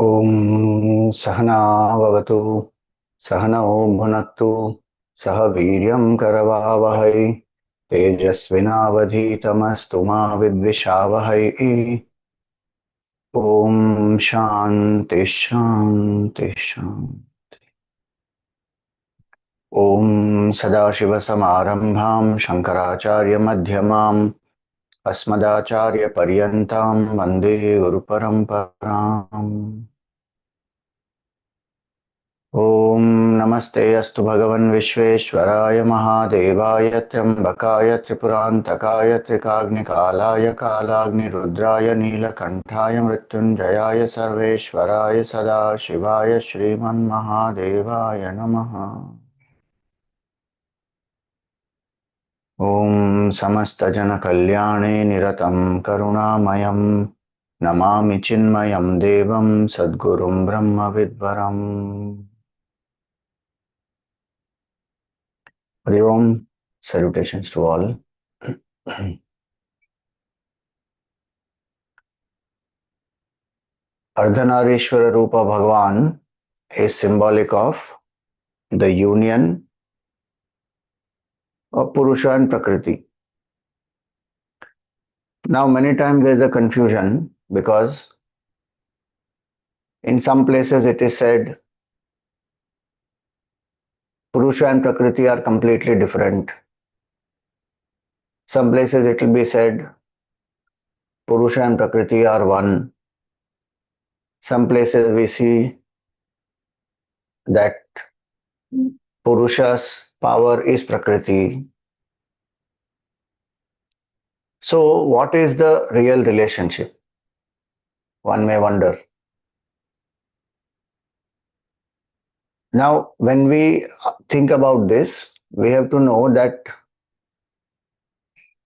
ओम सहना भवतु सहनौ भुनक्तु सह वीर्यं करवावहै तेजस्विनावधीतमस्तु मा विद्विषावहै। ओम शांति शांति शांति। ओम सदाशिवसमारंभां शंकराचार्यमध्यमाम् अस्मदाचार्यपर्यन्तां वन्दे गुरुपरम्पराम्। ओम नमस्ते अस्तु भगवन् विश्वेश्वराय महादेवाय त्र्यंबकाय त्रिपुरांतकाय त्रिकाग्निकालाय कालाग्निरुद्राय नीलकंठाय मृत्युंजयाय सर्वेश्वराय सदाशिवाय श्रीमन्महादेवाय नमः। ओम समस्त जन कल्याणे निरतं करुणामयं नमामि चिन्मयं देवं सद्गुरुं ब्रह्म विद्वरम्। Hari Om, salutations to all. Ardhanarishwara Rupa Bhagavan is symbolic of the union of Purusha and Prakriti. Now, many times there is a confusion because in some places it is said Purusha and Prakriti are completely different. Some places it will be said Purusha and Prakriti are one. Some places we see that Purusha's power is Prakriti. So, what is the real relationship? One may wonder. Now, when we think about this, we have to know that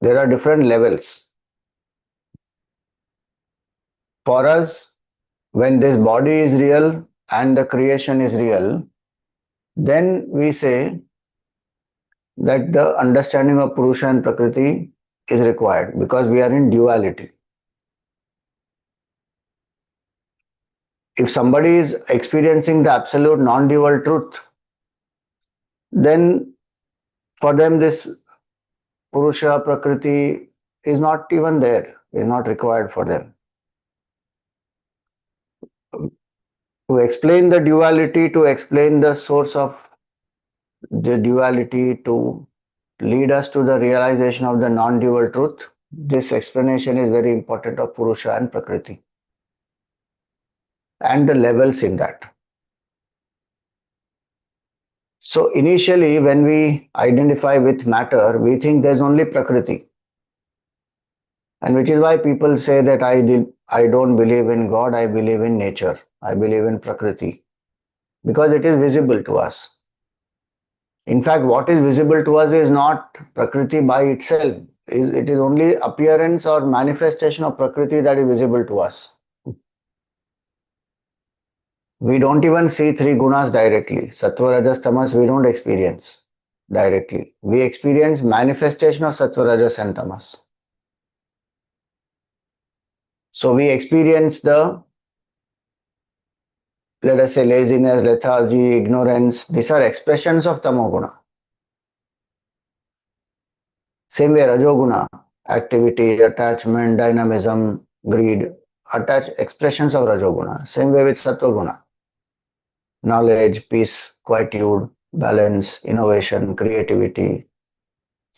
there are different levels. For us, when this body is real and the creation is real, then we say that the understanding of Purusha and Prakriti is required because we are in duality. If somebody is experiencing the absolute non-dual truth, then for them this Purusha, Prakriti is not even there, is not required for them. To explain the duality, to explain the source of the duality, to lead us to the realization of the non-dual truth, this explanation is very important of Purusha and Prakriti and the levels in that. So initially when we identify with matter, we think there's only Prakriti, and which is why people say that I don't believe in God, I believe in nature, I believe in Prakriti, because it is visible to us. In fact, what is visible to us is not Prakriti by itself. It is only appearance or manifestation of Prakriti that is visible to us. We don't even see three gunas directly. Sattva, Rajas, Tamas, we don't experience directly. We experience manifestation of Sattva, Rajas and Tamas. So we experience the, let us say, laziness, lethargy, ignorance. These are expressions of Tamoguna. Same way, Rajoguna, activity, attachment, dynamism, greed, expressions of Rajoguna. Same way with Sattva-guna. Knowledge, peace, quietude, balance, innovation, creativity,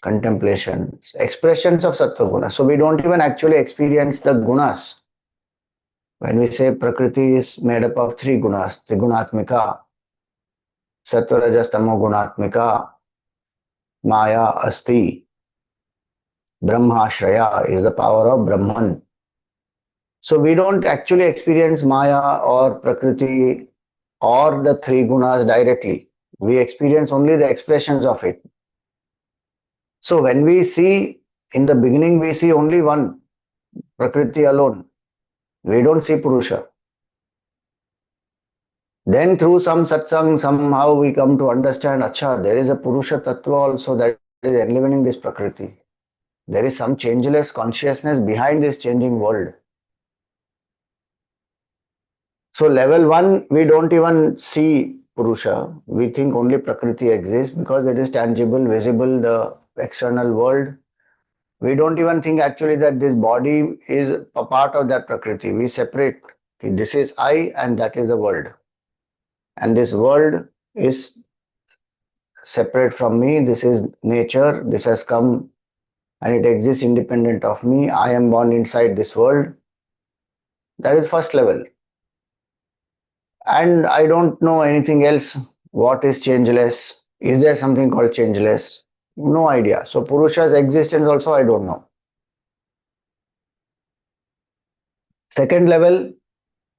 contemplation, expressions of Sattva-guna. So we don't even actually experience the gunas. When we say Prakriti is made up of three gunas, Trigunatmika, Sattva, Rajas, Tamo Gunatmika, Maya, Asti, Brahmashraya is the power of Brahman. So we don't actually experience Maya or Prakriti or the three gunas directly. We experience only the expressions of it. So when we see, in the beginning we see only one, Prakriti alone. We don't see Purusha. Then through some satsang, somehow we come to understand, Acha, there is a Purusha Tattva also that is enlivening this Prakriti. There is some changeless consciousness behind this changing world. So level 1, we don't even see Purusha. We think only Prakriti exists because it is tangible, visible, the external world. We don't even think actually that this body is a part of that Prakriti. We separate. This is I and that is the world. And this world is separate from me. This is nature. This has come and it exists independent of me. I am born inside this world. That is first level. And I don't know anything else. What is changeless? Is there something called changeless? No idea. So Purusha's existence also I don't know. Second level,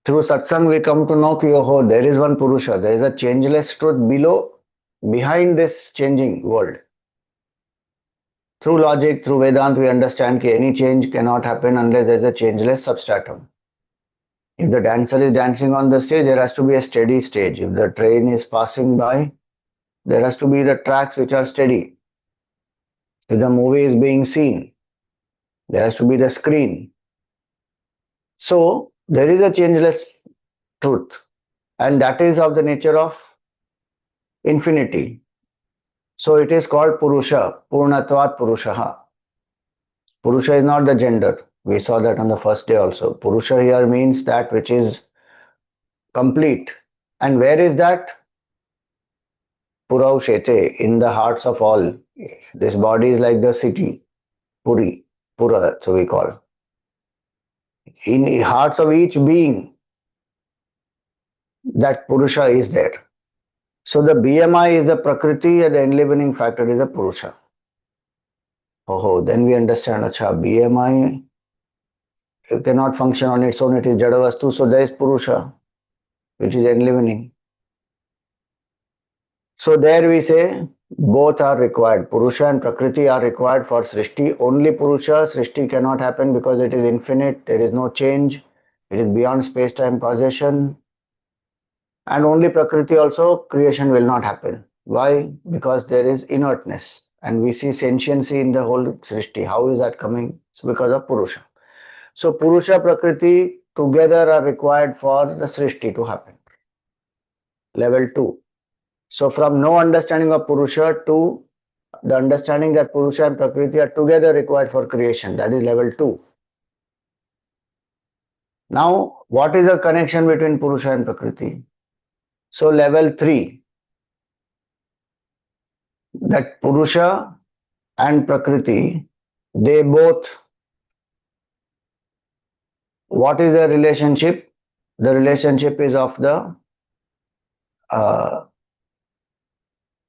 through satsang we come to know ki oh, there is one Purusha. There is a changeless truth below, behind this changing world. Through logic, through Vedant, we understand that any change cannot happen unless there is a changeless substratum. If the dancer is dancing on the stage, there has to be a steady stage. If the train is passing by, there has to be the tracks which are steady. If the movie is being seen, there has to be the screen. So there is a changeless truth, and that is of the nature of infinity. So it is called Purusha, Purnatvat Purushaha. Purusha is not the gender. We saw that on the first day also. Purusha here means that which is complete. And where is that? Puraushete, in the hearts of all. This body is like the city, Puri, Pura, so we call. In the hearts of each being, that Purusha is there. So the BMI is the Prakriti and the enlivening factor is the Purusha. Oh, then we understand, acha, BMI cannot function on its own, it is Jadavastu, so there is Purusha, which is enlivening. So there we say both are required. Purusha and Prakriti are required for Srishti. Only Purusha, Srishti cannot happen because it is infinite, there is no change, it is beyond space-time causation. And only Prakriti also, creation will not happen. Why? Because there is inertness. And we see sentiency in the whole Srishti. How is that coming? So because of Purusha. So Purusha, Prakriti together are required for the Srishti to happen. Level 2. So from no understanding of Purusha to the understanding that Purusha and Prakriti are together required for creation. That is level 2. Now, what is the connection between Purusha and Prakriti? So level 3, that Purusha and Prakriti, they both, what is the relationship? The relationship is of the uh,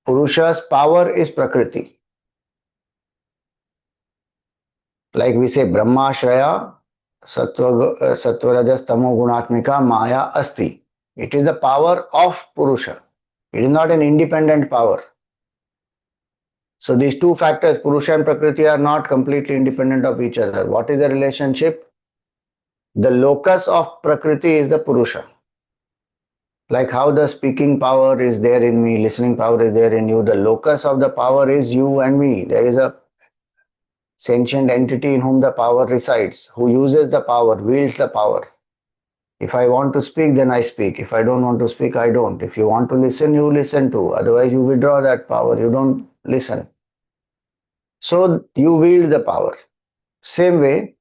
Purusha's power is Prakriti. Like we say, Brahmashraya Sattva Tamo Gunatmika Maya Asti. It is the power of Purusha. It is not an independent power. So these two factors, Purusha and Prakriti, are not completely independent of each other. What is the relationship? The locus of Prakriti is the Purusha. Like how the speaking power is there in me, listening power is there in you, the locus of the power is you and me. There is a sentient entity in whom the power resides, who uses the power, wields the power. If I want to speak, then I speak. If I don't want to speak, I don't. If you want to listen, you listen too. Otherwise, you withdraw that power. You don't listen. So you wield the power. Same way,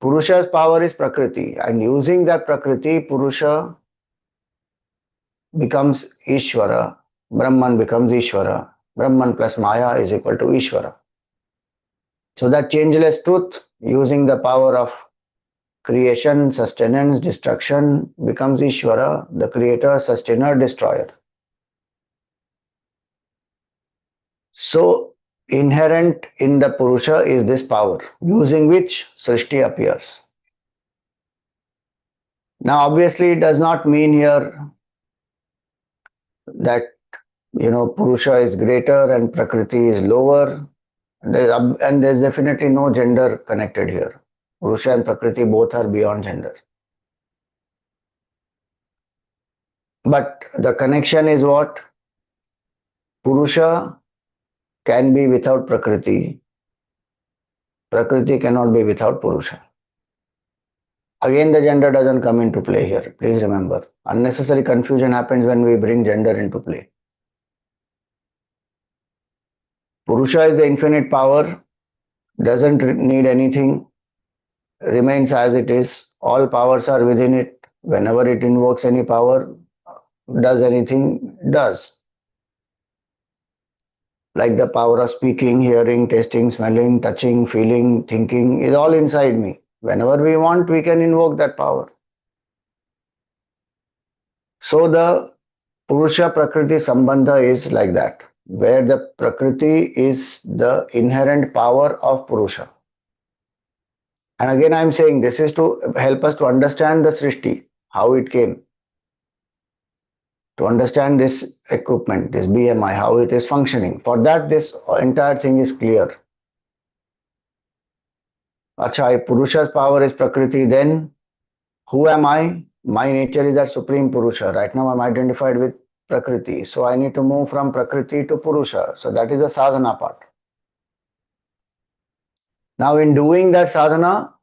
Purusha's power is Prakriti. And using that Prakriti, Purusha becomes Ishvara. Brahman becomes Ishvara. Brahman plus Maya is equal to Ishvara. So that changeless truth, using the power of creation, sustenance, destruction, becomes Ishvara, the creator, sustainer, destroyer. So inherent in the Purusha is this power, using which Srishti appears. Now obviously it does not mean here that Purusha is greater and Prakriti is lower. And there's definitely no gender connected here. Purusha and Prakriti both are beyond gender. But the connection is what? Purusha can be without Prakriti. Prakriti cannot be without Purusha. Again, the gender doesn't come into play here. Please remember, unnecessary confusion happens when we bring gender into play. Purusha is the infinite power, doesn't need anything, remains as it is. All powers are within it. Whenever it invokes any power, does anything, does. Like the power of speaking, hearing, tasting, smelling, touching, feeling, thinking is all inside me. Whenever we want, we can invoke that power. So the Purusha Prakriti Sambandha is like that, where the Prakriti is the inherent power of Purusha. And again, I am saying this is to help us to understand the Srishti, how it came, to understand this equipment, this BMI, how it is functioning. For that, this entire thing is clear. Acha, if Purusha's power is Prakriti, then who am I? My nature is that Supreme Purusha. Right now, I'm identified with Prakriti. So I need to move from Prakriti to Purusha. So that is the sadhana part. Now, in doing that sadhana,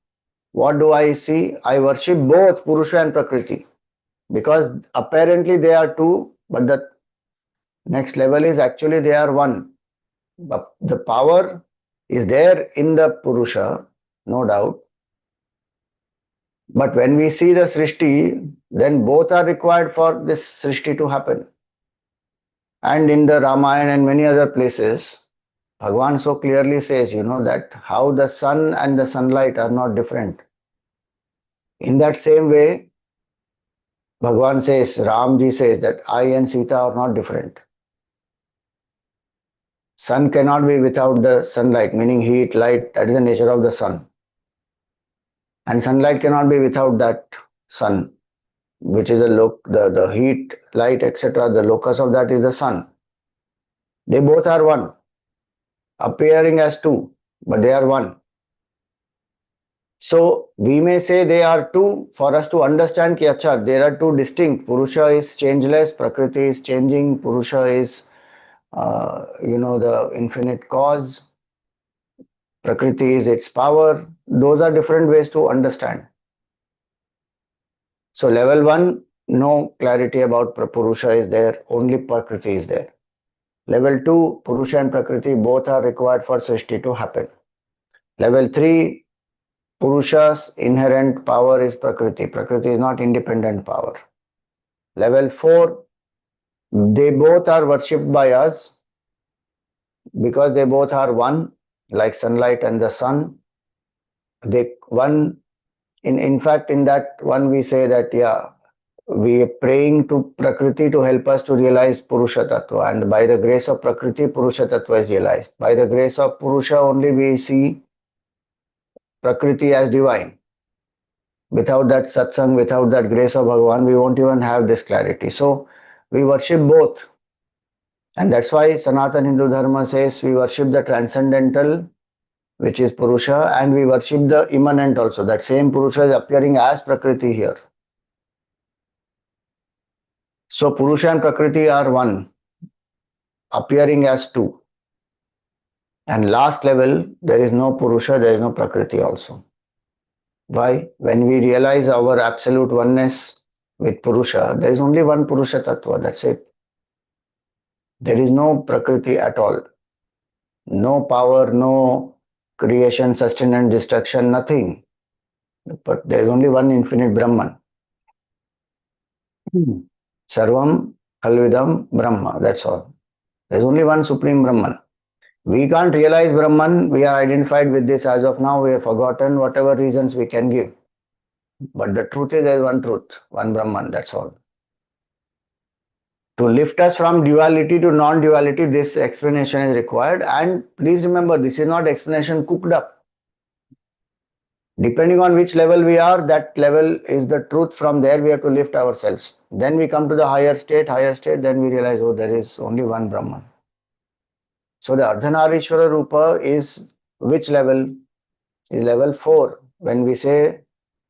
what do I see? I worship both Purusha and Prakriti because apparently they are two, but the next level is actually they are one. But the power is there in the Purusha, no doubt. But when we see the Srishti, then both are required for this Srishti to happen. And in the Ramayana and many other places, Bhagavan so clearly says, that how the sun and the sunlight are not different. In that same way, Bhagavan says, Ramji says that I and Sita are not different. Sun cannot be without the sunlight, meaning heat, light, that is the nature of the sun. And sunlight cannot be without that sun, which is the heat, light, etc. The locus of that is the sun. They both are one, appearing as two, but they are one. So we may say they are two for us to understand ki acha, there are two distinct. Purusha is changeless, Prakriti is changing, Purusha is the infinite cause, Prakriti is its power. Those are different ways to understand. So level 1, no clarity about Purusha is there, only Prakriti is there. Level 2, Purusha and Prakriti both are required for Srishti to happen. Level 3, Purusha's inherent power is Prakriti. Prakriti is not independent power. Level 4, they both are worshipped by us because they both are one, like sunlight and the sun. They one in fact in that one we say that we are praying to Prakriti to help us to realize Purusha Tattva, and by the grace of Prakriti, Purusha Tattva is realized. By the grace of Purusha only we see Prakriti as divine. Without that satsang, without that grace of Bhagavan, we won't even have this clarity. So we worship both. And that's why Sanatana Hindu Dharma says we worship the transcendental, which is Purusha, and we worship the immanent also. That same Purusha is appearing as Prakriti here. So Purusha and Prakriti are one, appearing as two. And last level, there is no Purusha, there is no Prakriti also. Why? When we realize our absolute oneness with Purusha, there is only one Purusha Tattva, that's it. There is no Prakriti at all. No power, no creation, sustenance, destruction, nothing. But there is only one infinite Brahman. Sarvam Khalvidam Brahma, that's all. There is only one Supreme Brahman. We can't realize Brahman, we are identified with this as of now, we have forgotten whatever reasons we can give. But the truth is there is one truth, one Brahman, that's all. To lift us from duality to non-duality, this explanation is required. And please remember, this is not explanation cooked up. Depending on which level we are, that level is the truth. From there, we have to lift ourselves. Then we come to the higher state, then we realize, oh, there is only one Brahman. So the Ardhanarishwara Rupa is which level? Is level 4. When we say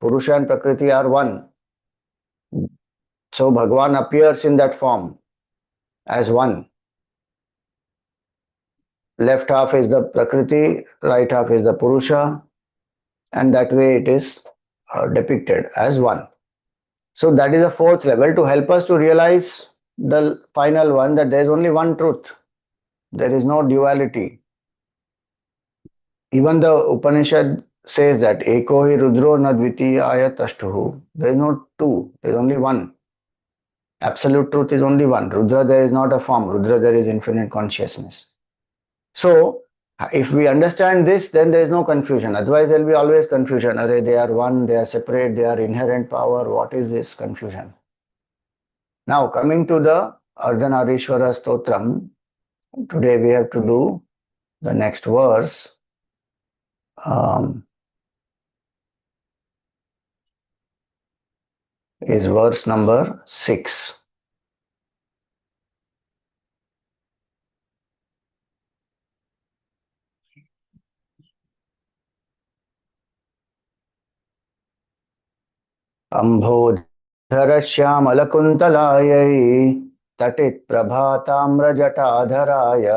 Purusha and Prakriti are one. So Bhagavan appears in that form as one. Left half is the Prakriti, right half is the Purusha, and that way it is depicted as one. So that is the fourth level to help us to realize the final one, that there is only one truth. There is no duality. Even the Upanishad says that Eko hi Rudro na dvitiyaya tashtuhu. There is no two, there is only one. Absolute truth is only one. Rudra, there is not a form. Rudra, there is infinite consciousness. So, if we understand this, then there is no confusion. Otherwise, there will be always confusion. Array, they are one, they are separate, they are inherent power. What is this confusion? Now, coming to the Ardhanarishwara stotram, today we have to do the next verse. Is verse number 6. अम्भोधरश्यामलकुन्तलायै तटित्प्रभाताम्रजटाधराय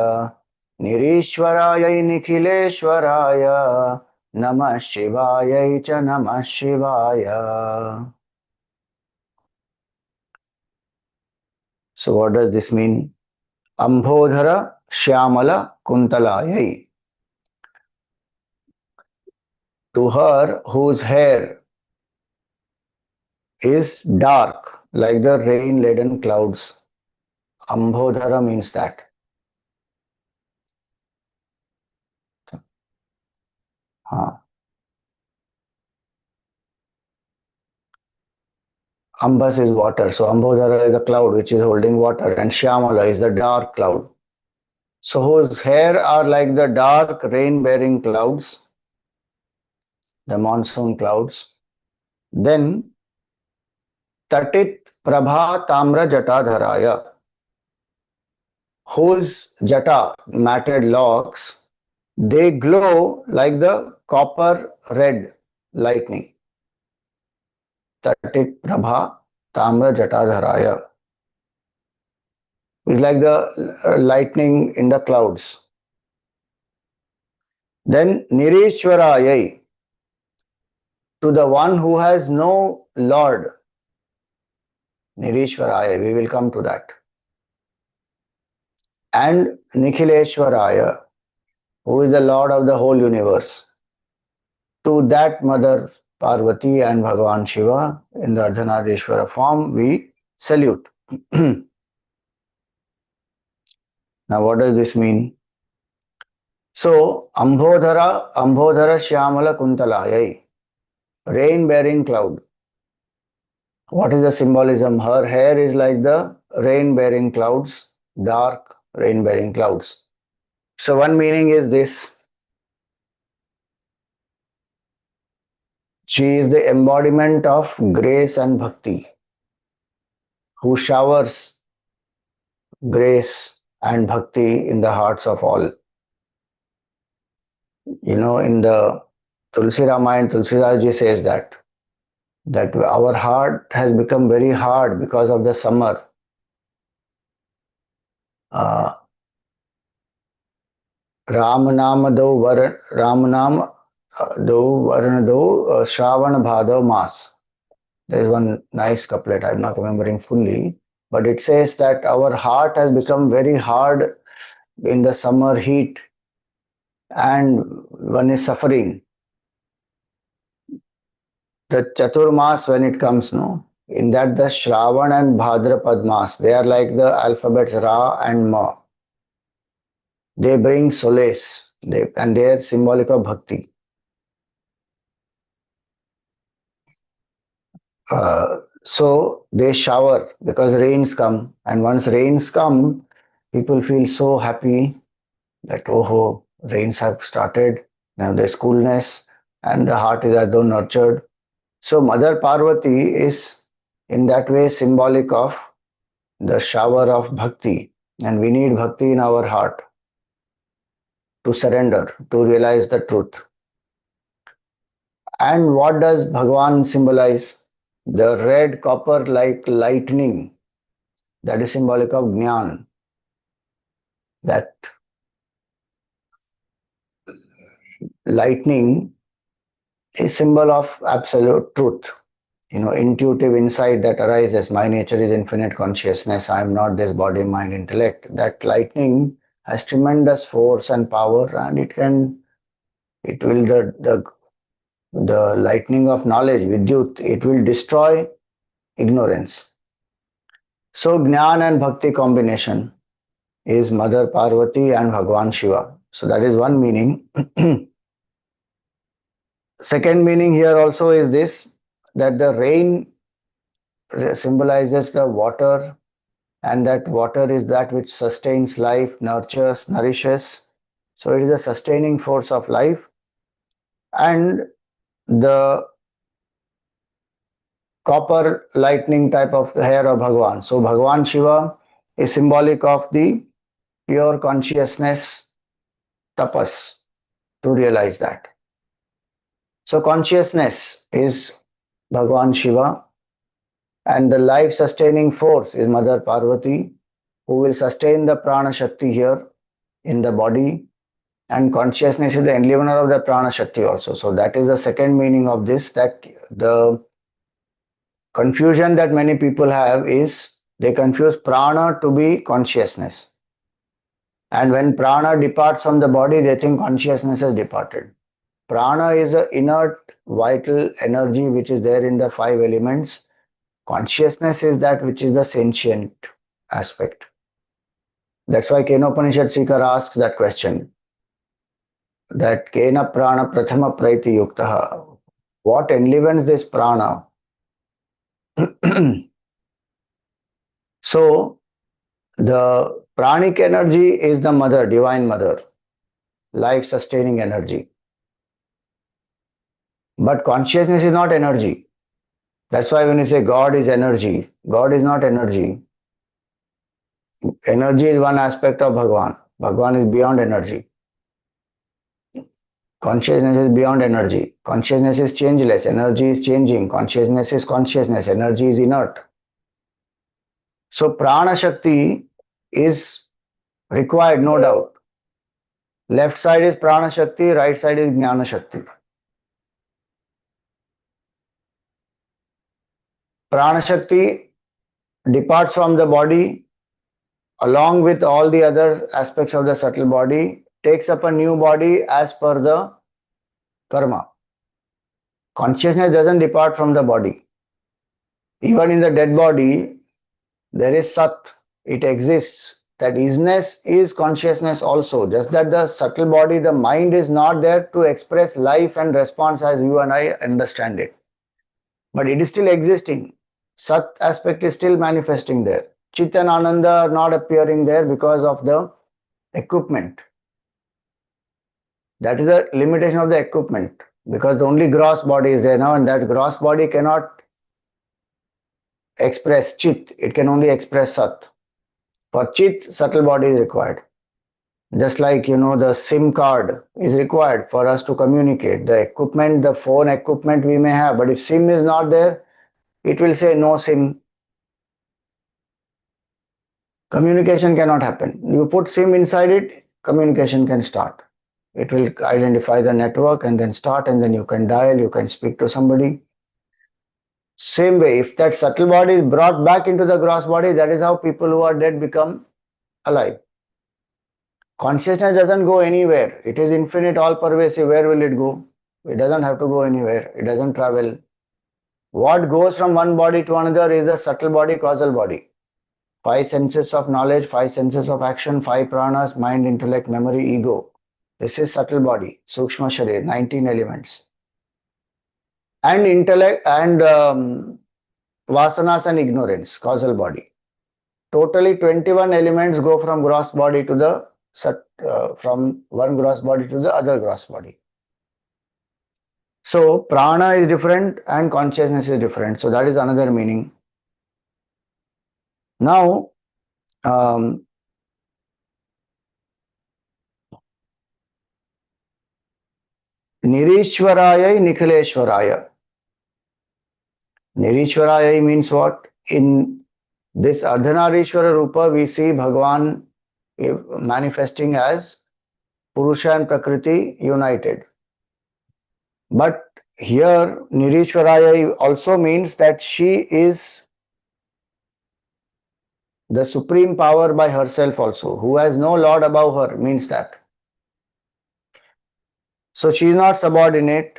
निरीश्वरायै निखिलेश्वराय नमः शिवायै च नमः शिवाय. So what does this mean? Ambodhara Shyamala Kuntalayai. To her whose hair is dark like the rain-laden clouds. Ambodhara means that. Ambas is water, so Ambodhara is a cloud which is holding water, and Shyamala is the dark cloud. So whose hair are like the dark rain-bearing clouds, the monsoon clouds. Then Tatit Prabha Tamra Jatadharaya, whose jata, matted locks, they glow like the copper red lightning. Tatit Prabha Tamra Jatadharaya. It's like the lightning in the clouds. Then Nirishwarayai, to the one who has no Lord. Nirishwaraya, we will come to that. And Nikhileshwaraya, who is the Lord of the whole universe. To that Mother Parvati and Bhagavan Shiva in the Ardhanarishwara form, we salute. Now, what does this mean? So, Ambodhara Shyamala Kuntalayai, rain-bearing cloud. What is the symbolism? Her hair is like the rain-bearing clouds, dark rain-bearing clouds. So one meaning is this: she is the embodiment of grace and bhakti, who showers grace and bhakti in the hearts of all. You know, in the Tulsi Ramayana, Tulsidas ji says that our heart has become very hard because of the summer. Ram नाम दो वर्ण राम नाम दो वर्ण दो Shravan Bhadav Mas. There is one nice couplet, I'm not remembering fully, but it says that our heart has become very hard in the summer heat and one is suffering. The Chaturmas, when it comes, no, in that the Shravan and Bhadrapad Mas, they are like the alphabets Ra and Ma. They bring solace, and they are symbolic of bhakti. So they shower because rains come, and once rains come, people feel so happy that oh, rains have started. Now there's coolness, and the heart is as though nurtured. So Mother Parvati is in that way symbolic of the shower of bhakti, and we need bhakti in our heart to surrender, to realize the truth. And what does Bhagavan symbolize? The red copper like lightning, that is symbolic of Jnana. That lightning a symbol of absolute truth. Intuitive insight that arises. My nature is infinite consciousness. I am not this body, mind, intellect. That lightning has tremendous force and power, and it will, the lightning of knowledge, vidyut, it will destroy ignorance. So, Jnana and Bhakti combination is Mother Parvati and Bhagwan Shiva. So, that is one meaning. Second meaning here also is this, that the rain symbolizes the water, and that water is that which sustains life, nurtures, nourishes. So it is a sustaining force of life. And the copper lightning type of the hair of Bhagwan. So Bhagwan Shiva is symbolic of the pure consciousness, tapas, to realize that. So consciousness is Bhagwan Shiva, and the life sustaining force is Mother Parvati, who will sustain the prana shakti here in the body, and consciousness is the enlivener of the prana shakti also. So that is the second meaning of this, that the confusion that many people have is they confuse prana to be consciousness, and when prana departs from the body they think consciousness has departed. Prana is an inert vital energy which is there in the five elements. Consciousness is that which is the sentient aspect. That's why Kenopanishad seeker asks that question, that Kena Prana Prathama Praiti Yuktaha. What enlivens this prana? So, the pranic energy is the mother, divine mother, life sustaining energy. But consciousness is not energy. That's why when you say God is energy, God is not energy. Energy is one aspect of Bhagwan. Bhagwan is beyond energy. Consciousness is beyond energy. Consciousness is changeless. Energy is changing. Consciousness is consciousness. Energy is inert. So prana shakti is required, no doubt. Left side is prana shakti, right side is jnana shakti. Prana shakti departs from the body along with all the other aspects of the subtle body, takes up a new body as per the karma. Consciousness doesn't depart from the body. Even in the dead body, there is sat, it exists. That isness is consciousness also. Just that the subtle body, the mind is not there to express life and response as you and I understand it. But it is still existing. Sat aspect is still manifesting there. Chit and Ananda are not appearing there because of the equipment. That is the limitation of the equipment, because the only gross body is there now, and that gross body cannot express Chit, it can only express Sat. For Chit, subtle body is required. Just like, the SIM card is required for us to communicate. The equipment, the phone equipment we may have, but if SIM is not there, it will say no SIM. Communication cannot happen. You put SIM inside it, communication can start. It will identify the network and then start, and then you can dial, you can speak to somebody. Same way, if that subtle body is brought back into the gross body, that is how people who are dead become alive. Consciousness doesn't go anywhere. It is infinite, all pervasive. Where will it go? It doesn't have to go anywhere. It doesn't travel. What goes from one body to another is a subtle body, causal body. Five senses of knowledge, five senses of action, five pranas, mind, intellect, memory, ego. This is subtle body, Sukshma Sharir, 19 elements. And intellect and vasanas and ignorance, causal body. Totally 21 elements go from gross body to the from one gross body to the other gross body. So prana is different and consciousness is different. So that is another meaning. Now, Nirishwaraya, Nikhileshwaraya. Nirishwaraya means what? In this Ardhanarishwara Rupa, we see Bhagwan manifesting as Purusha and Prakriti united. But here Nirishwaraya also means that she is the supreme power by herself also, who has no lord above her, means that. So she is not subordinate,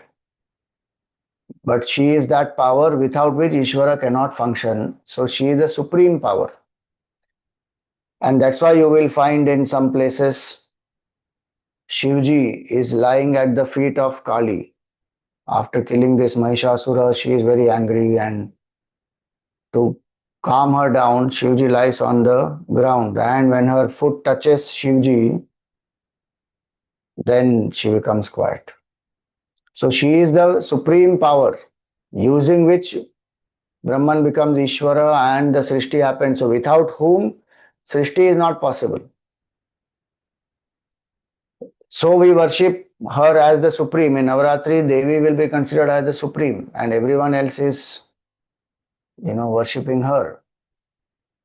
but she is that power without which Ishvara cannot function. So she is the supreme power. And that's why you will find in some places Shivji is lying at the feet of Kali. After killing this Mahishasura, she is very angry, and to calm her down, Shivji lies on the ground. And when her foot touches Shivji, then she becomes quiet. So she is the supreme power using which Brahman becomes Ishvara and the Srishti happens. So without whom Srishti is not possible. So we worship her as the supreme. In Navaratri, Devi will be considered as the supreme, and everyone else is, worshipping her.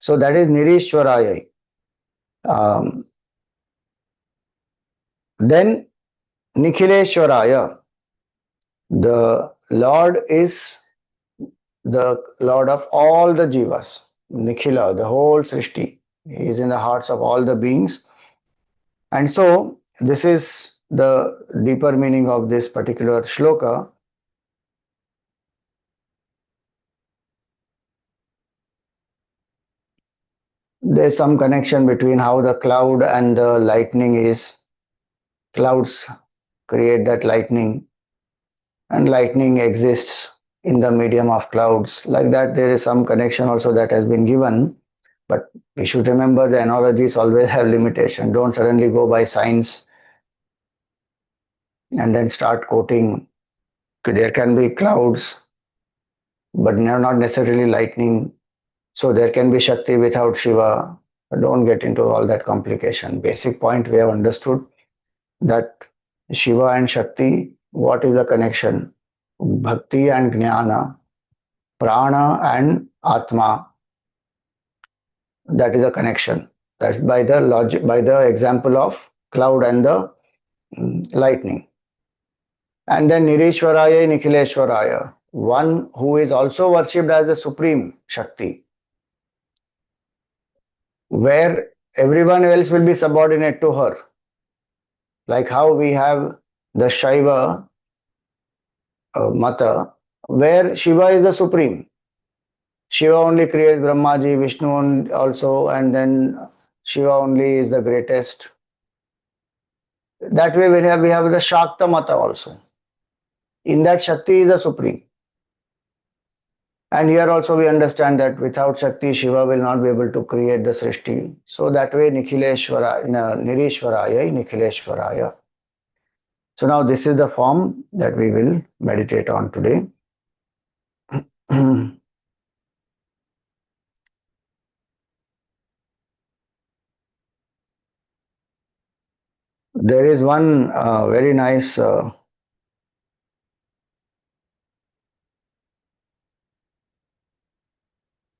So that is Nirishwaraya. Um, then Nikhileshwaraya. The Lord is the Lord of all the jivas. Nikhila, the whole Srishti. He is in the hearts of all the beings. And so, this is the deeper meaning of this particular shloka. There's some connection between how the cloud and the lightning is. Clouds create that lightning, and lightning exists in the medium of clouds. Like that, there is some connection also that has been given. But we should remember the analogies always have limitation. Don't suddenly go by science and then start quoting. There can be clouds, but not necessarily lightning. So there can be Shakti without Shiva. Don't get into all that complication. Basic point we have understood that Shiva and Shakti, what is the connection? Bhakti and Jnana, Prana and Atma, that is a connection. That's by the logic, by the example of cloud and the lightning. And then Nirishwaraya, Nikhileshwaraya, one who is also worshipped as the supreme Shakti, where everyone else will be subordinate to her. Like how we have the Shiva Mata, where Shiva is the supreme. Shiva only creates Brahmaji, Vishnu also, and then Shiva only is the greatest. That way we have the Shakta Mata also. In that Shakti is the supreme. And here also we understand that without Shakti, Shiva will not be able to create the Srishti. So that way Nikhileshwara, Nirishwaraya, Nikhileshwaraya. So now this is the form that we will meditate on today. There is one very nice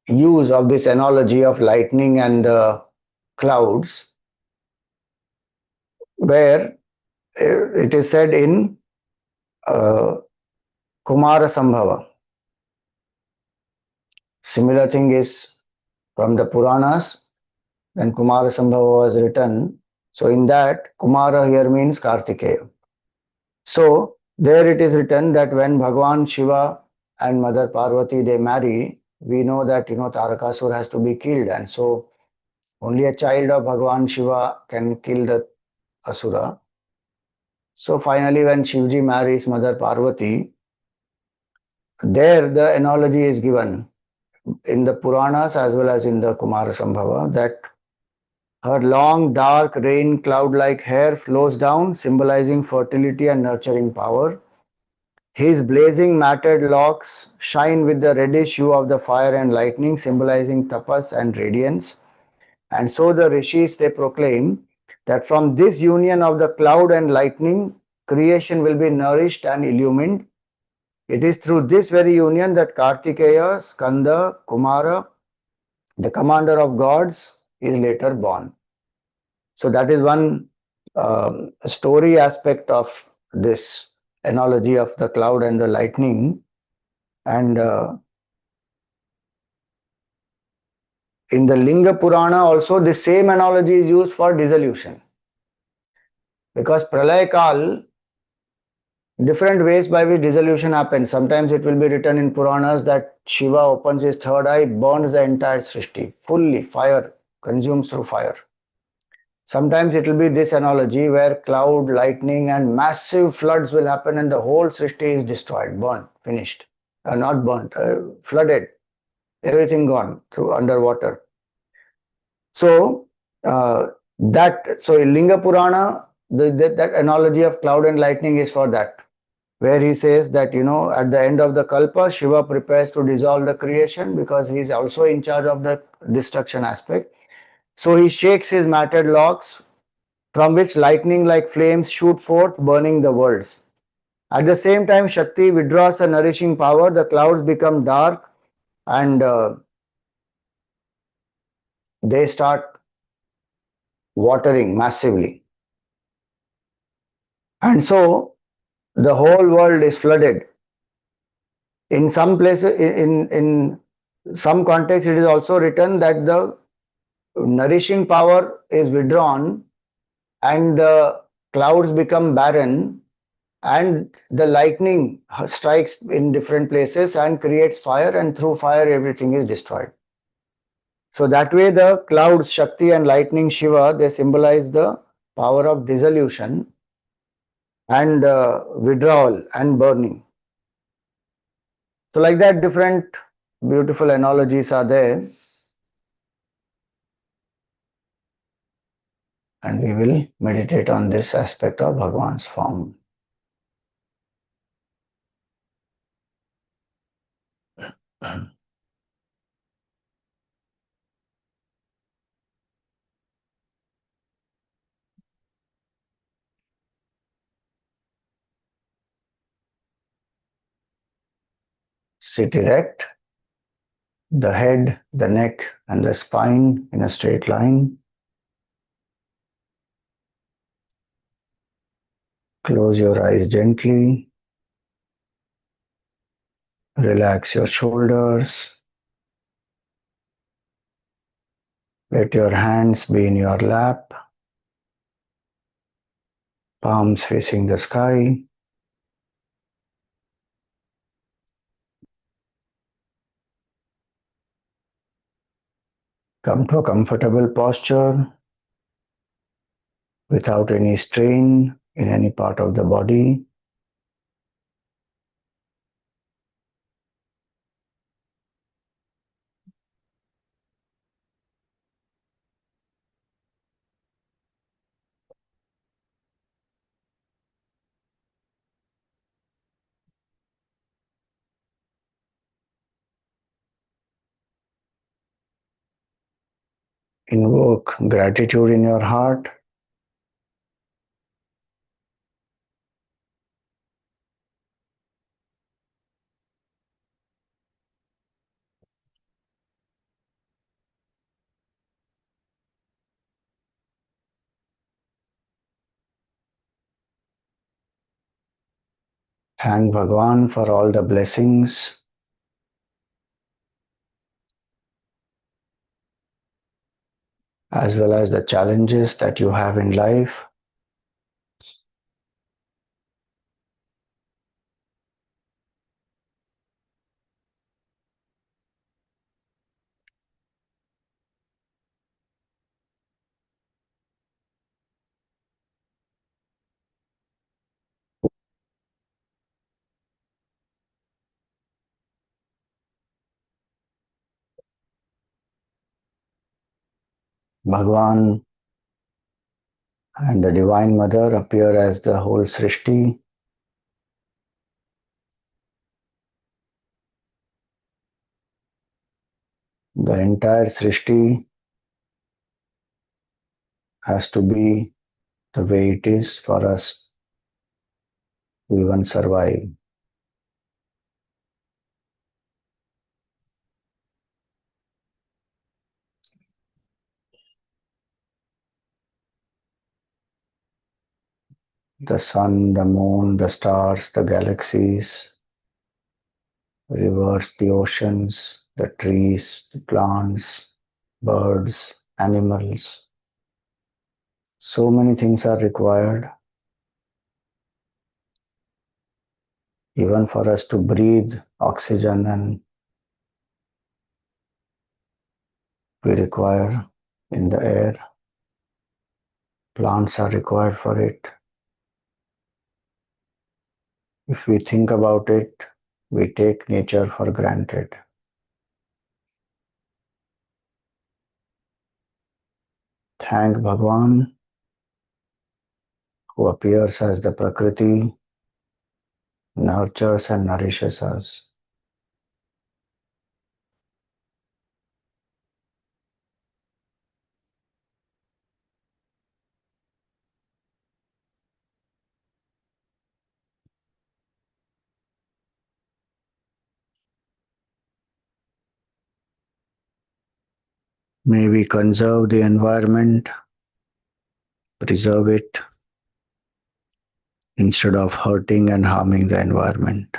use of this analogy of lightning and the clouds, where it is said in uh, Kumara Sambhava. Similar thing is from the Puranas. Then Kumara Sambhava was written. So in that, Kumara here means Kartikeya. So there it is written that when Bhagwan Shiva and Mother Parvati they marry, we know that Tarakasur has to be killed, and so only a child of Bhagwan Shiva can kill the Asura. So finally, when Shivji marries Mother Parvati, there the analogy is given in the Puranas as well as in the Kumara Sambhava that her long, dark, rain cloud like hair flows down, symbolizing fertility and nurturing power. His blazing, matted locks shine with the reddish hue of the fire and lightning, symbolizing tapas and radiance. And so the rishis they proclaim that from this union of the cloud and lightning, creation will be nourished and illumined. It is through this very union that Kartikeya, Skanda, Kumara, the commander of gods, is later born. So that is one story aspect of this. analogy of the cloud and the lightning. And in the Linga Purana also the same analogy is used for dissolution. Because Pralaya Kal, different ways by which dissolution happens. Sometimes it will be written in Puranas that Shiva opens his third eye, burns the entire Srishti, fully, fire, consumes through fire. Sometimes it will be this analogy where cloud, lightning, and massive floods will happen and the whole Srishti is destroyed, burnt, finished. Not burnt, flooded, everything gone through underwater. So, in Linga Purana, that analogy of cloud and lightning is for that, where he says that, at the end of the Kalpa, Shiva prepares to dissolve the creation because he is also in charge of the destruction aspect. So he shakes his matted locks, from which lightning like flames shoot forth, burning the worlds. At the same time, Shakti withdraws a nourishing power, the clouds become dark, and they start watering massively. And so the whole world is flooded. In some places, in some context, it is also written that the nourishing power is withdrawn and the clouds become barren and the lightning strikes in different places and creates fire, and through fire everything is destroyed. So that way the clouds, Shakti, and lightning, Shiva, they symbolize the power of dissolution and withdrawal and burning. So like that, different beautiful analogies are there, and we will meditate on this aspect of Bhagwan's form. Sit erect, the head, the neck, and the spine in a straight line. Close your eyes gently. Relax your shoulders. Let your hands be in your lap, palms facing the sky. Come to a comfortable posture without any strain in any part of the body. Invoke gratitude in your heart. Thank Bhagwan for all the blessings as well as the challenges that you have in life. Bhagwan and the Divine Mother appear as the whole Srishti. The entire Srishti has to be the way it is for us to even survive. The sun, the moon, the stars, the galaxies, rivers, the oceans, the trees, the plants, birds, animals. So many things are required even for us to breathe oxygen, and we require in the air. Plants are required for it. If we think about it, we take nature for granted. Thank Bhagwan, who appears as the Prakriti, nurtures and nourishes us. May we conserve the environment, preserve it, instead of hurting and harming the environment.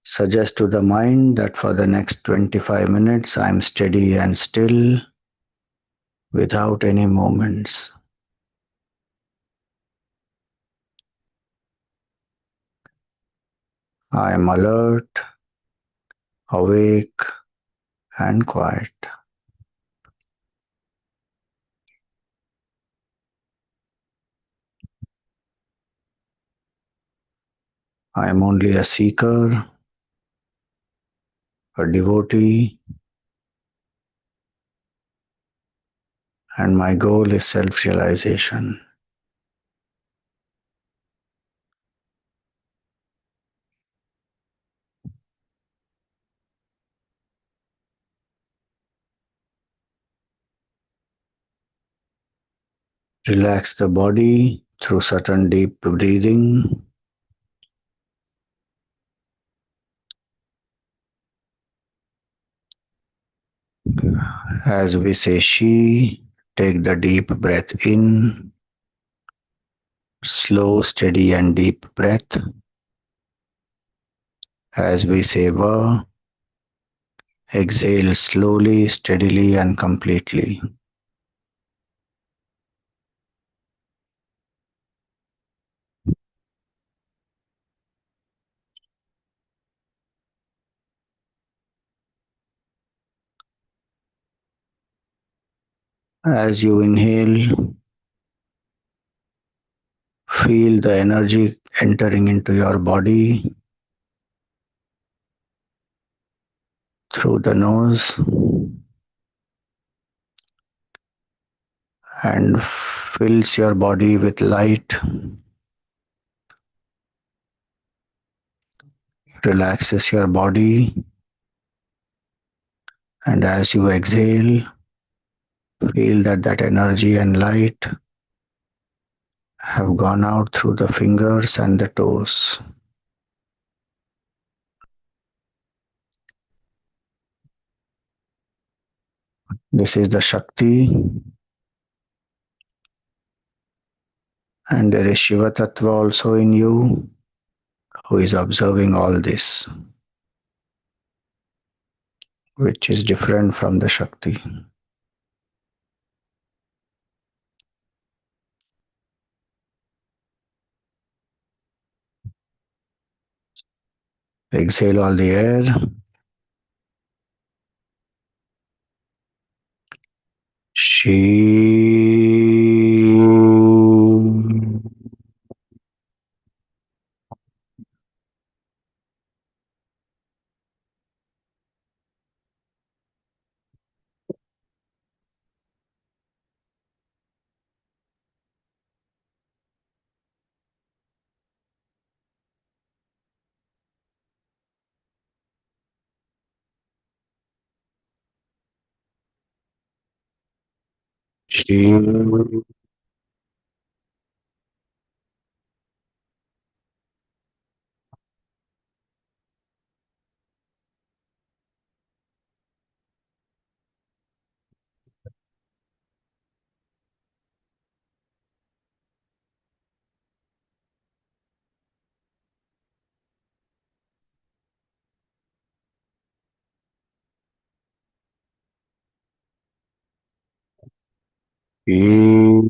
Suggest to the mind that for the next 25 minutes I am steady and still without any movements. I am alert, awake, and quiet. I am only a seeker, a devotee, and my goal is self realization. Relax the body through certain deep breathing. As we say She, take the deep breath in, slow, steady, and deep breath. As we say Va, exhale slowly, steadily, and completely. As you inhale, feel the energy entering into your body through the nose and fills your body with light, relaxes your body, and as you exhale, feel that that energy and light have gone out through the fingers and the toes. This is the Shakti, and there is Shiva Tattva also in you who is observing all this, which is different from the Shakti. Exhale all the air. She. E.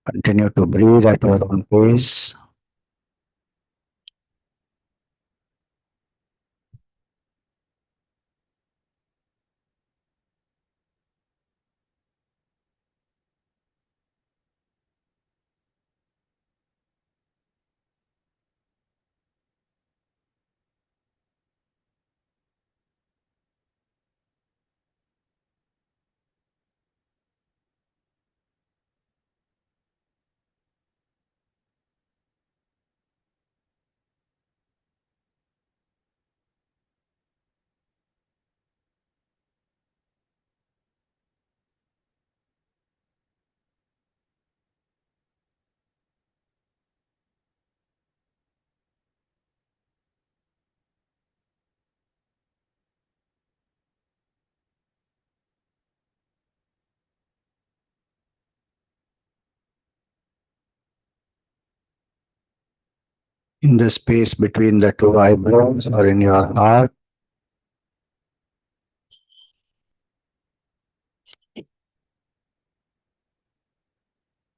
Continue to breathe at your own pace. In the space between the two eyebrows or in your heart,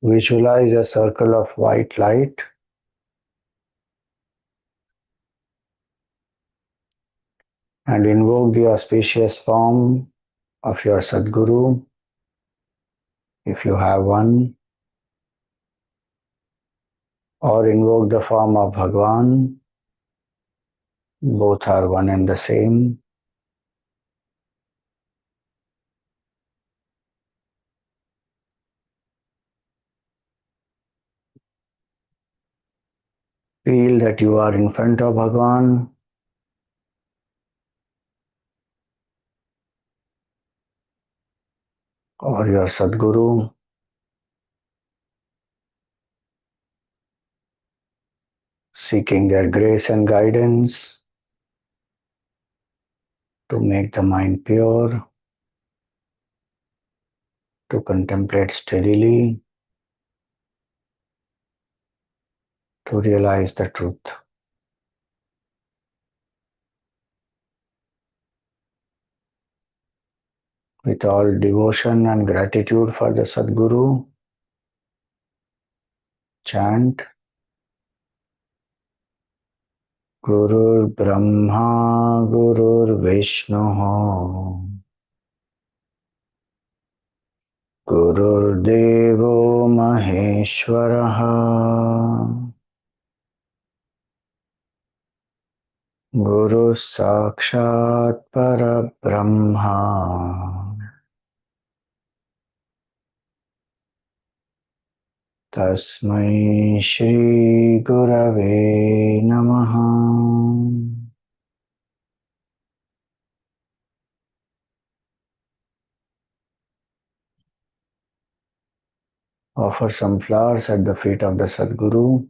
visualize a circle of white light and invoke the auspicious form of your Sadguru, if you have one, or invoke the form of Bhagwan. Both are one and the same. Feel that you are in front of Bhagwan or your Sadguru, seeking their grace and guidance to make the mind pure, to contemplate steadily, to realize the truth. With all devotion and gratitude for the Sadguru, chant Gurur Brahma Gurur Vishnu Gururdevo Maheshwaraha Guru Sakshat Parabrahma Tasmai Shri Gurave Namaha. Offer some flowers at the feet of the Sadguru.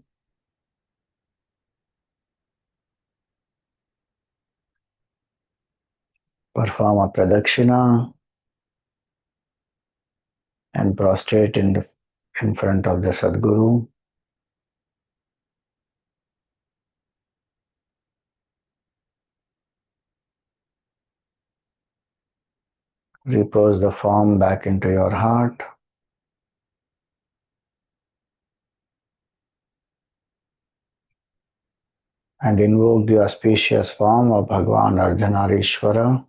Perform a pradakshina and prostrate in front of the Sadguru. Repose the form back into your heart. And invoke the auspicious form of Bhagwan Ardhanarishwara.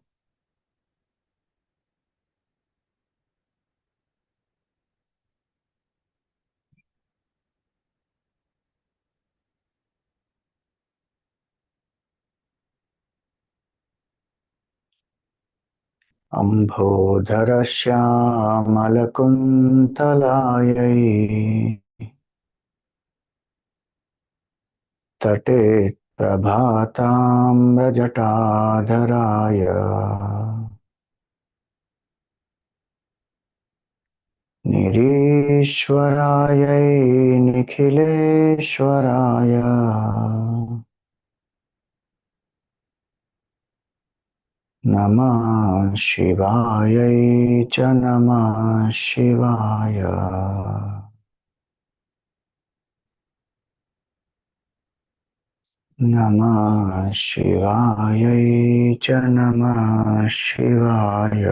अम्भोधरश्यामलकुन्तलायै तटे प्रभाताम्रजटाधराय निरीश्वरायै निखिलेश्वराय नमः शिवायै च नमः शिवाय नमः शिवायै च नमः शिवाय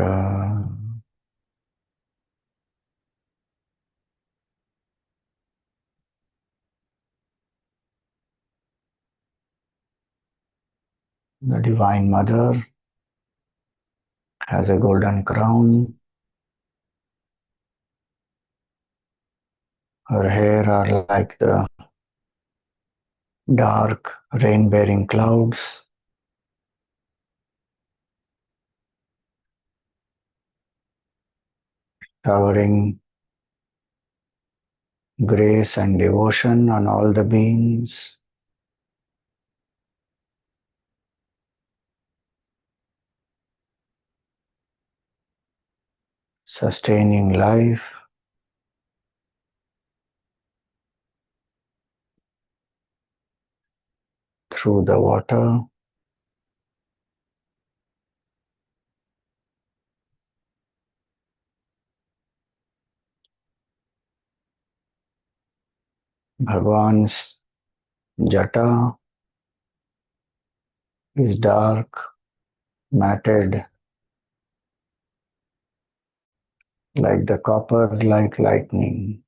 The Divine Mother has a golden crown. Her hair are like the dark rain-bearing clouds, showering grace and devotion on all the beings, sustaining life through the water. Bhagwan's jata is dark, matted, like the copper like lightning.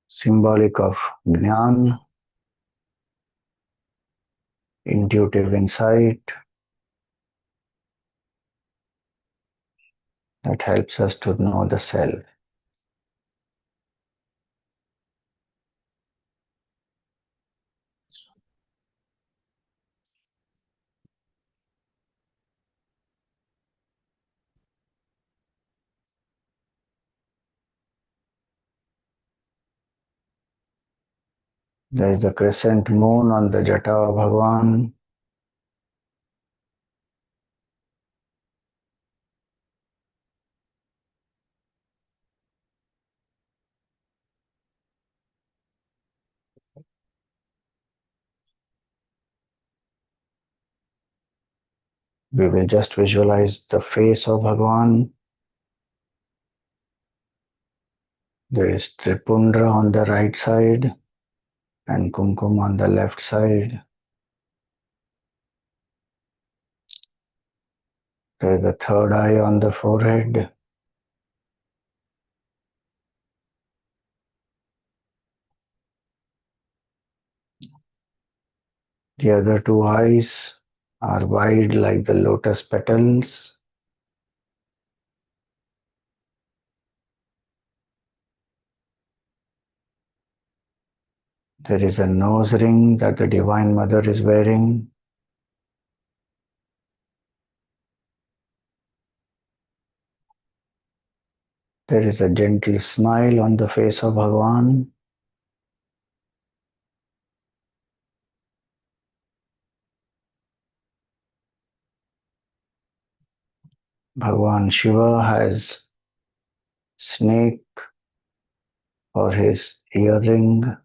Symbolic of Dhyan, intuitive insight that helps us to know the self. There is a crescent moon on the jata of Bhagwan. We will just visualize the face of Bhagwan. There is Tripundra on the right side and Kumkum on the left side. There is a third eye on the forehead. The other two eyes are wide like the lotus petals. There is a nose ring that the Divine Mother is wearing. There is a gentle smile on the face of Bhagwan. Bhagwan Shiva has snake for his earring.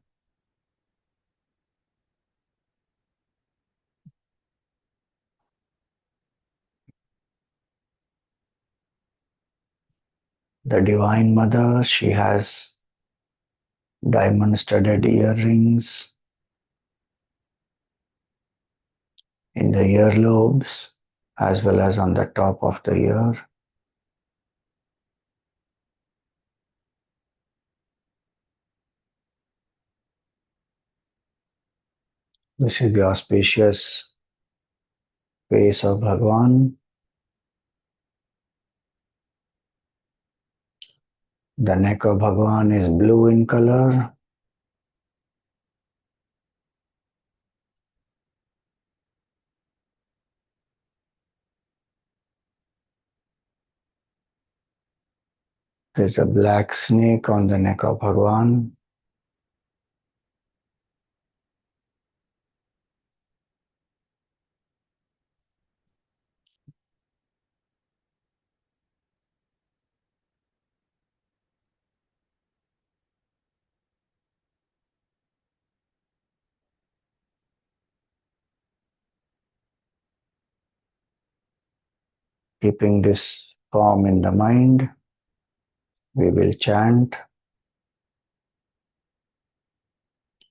The Divine Mother, she has diamond-studded earrings in the earlobes as well as on the top of the ear. This is the auspicious face of Bhagwan. The neck of Bhagwan is blue in color. There's a black snake on the neck of Bhagwan. Keeping this form in the mind, we will chant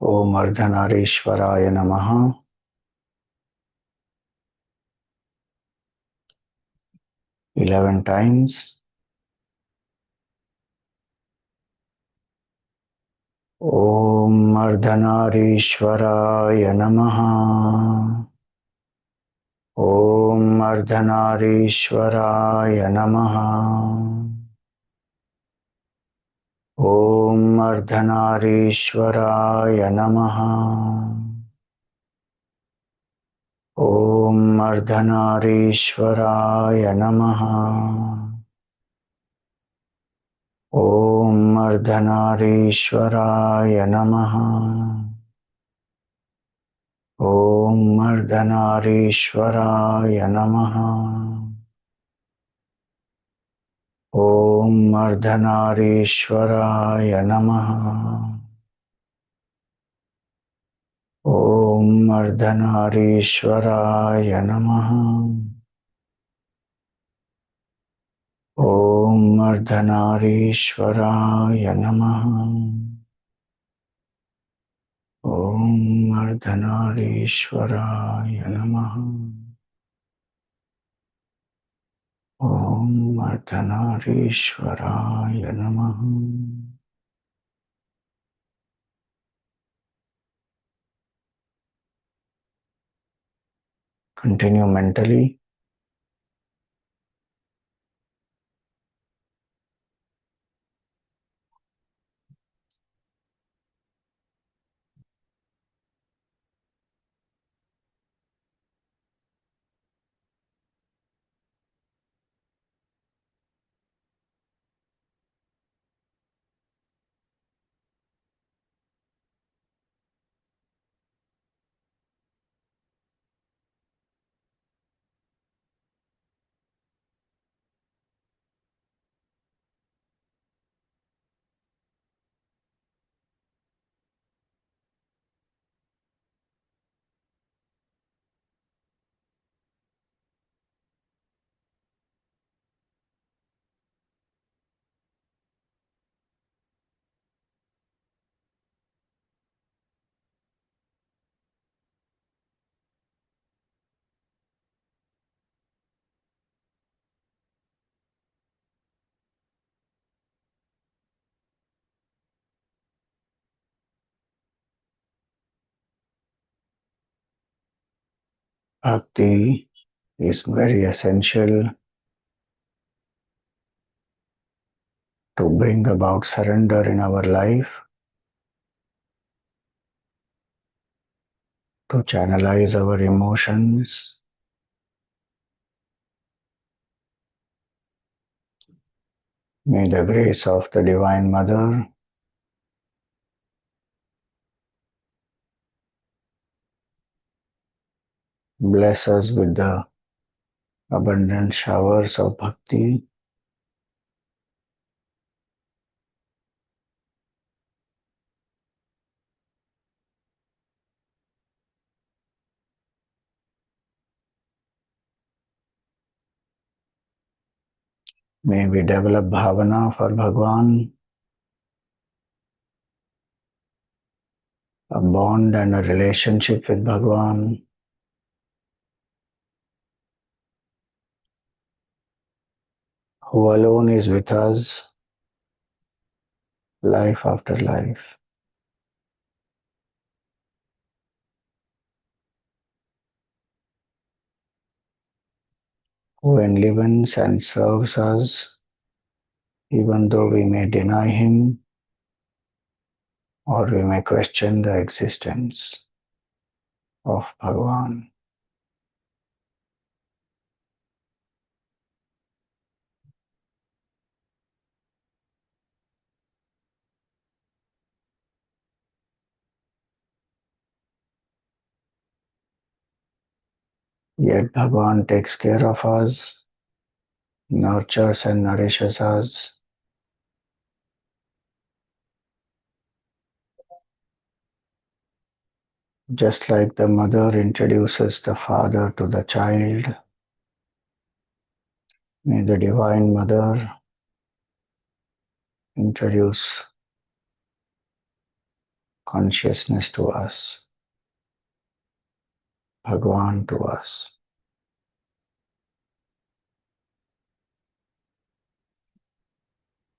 Om Ardhanarishwaraya Namaha 11 times. Om Ardhanarishwaraya Namaha. Om Ardhanarishwaraya Namaha. Om Ardhanarishwaraya Namaha. Om Ardhanarishwaraya Namaha. Om Ardhanarishwaraya Namaha. Om Ardhanarishwaraya Namaha. Om Ardhanarishwaraya Namaha. Om Ardhanarishwaraya Namaha. Om Ardhanarishwaraya Namaha. Om Ardhanarishwaraya Namaha. Om Ardhanarishwaraya Namaha. Continue mentally. Bhakti is very essential to bring about surrender in our life, to channelize our emotions. May the grace of the Divine Mother bless us with the abundant showers of bhakti. May we develop bhavana for Bhagwan, a bond and a relationship with Bhagwan, who alone is with us life after life, who enlivens and serves us even though we may deny him or we may question the existence of Bhagavan. Yet Bhagavan takes care of us, nurtures and nourishes us, just like the mother introduces the father to the child. May the Divine Mother introduce consciousness to us, Bhagavan to us,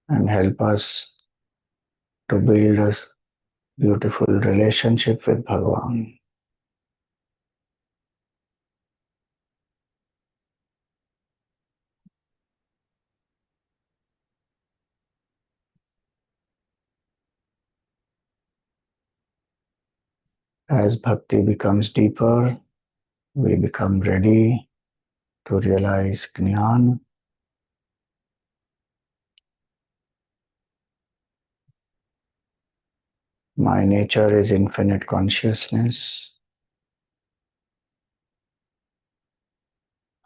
and help us to build a beautiful relationship with Bhagavan. As bhakti becomes deeper, we become ready to realize Jnana. My nature is infinite consciousness.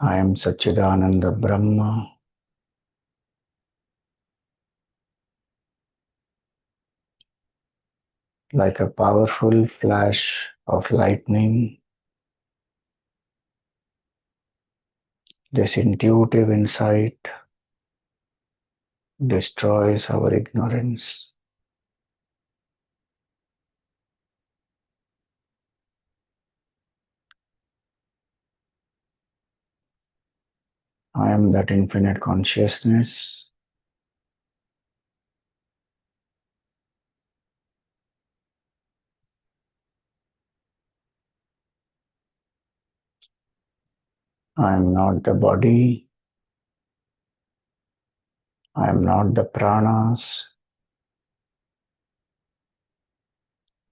I am Satchidananda Brahma. Like a powerful flash of lightning, this intuitive insight destroys our ignorance. I am that infinite consciousness. I am not the body. I am not the pranas.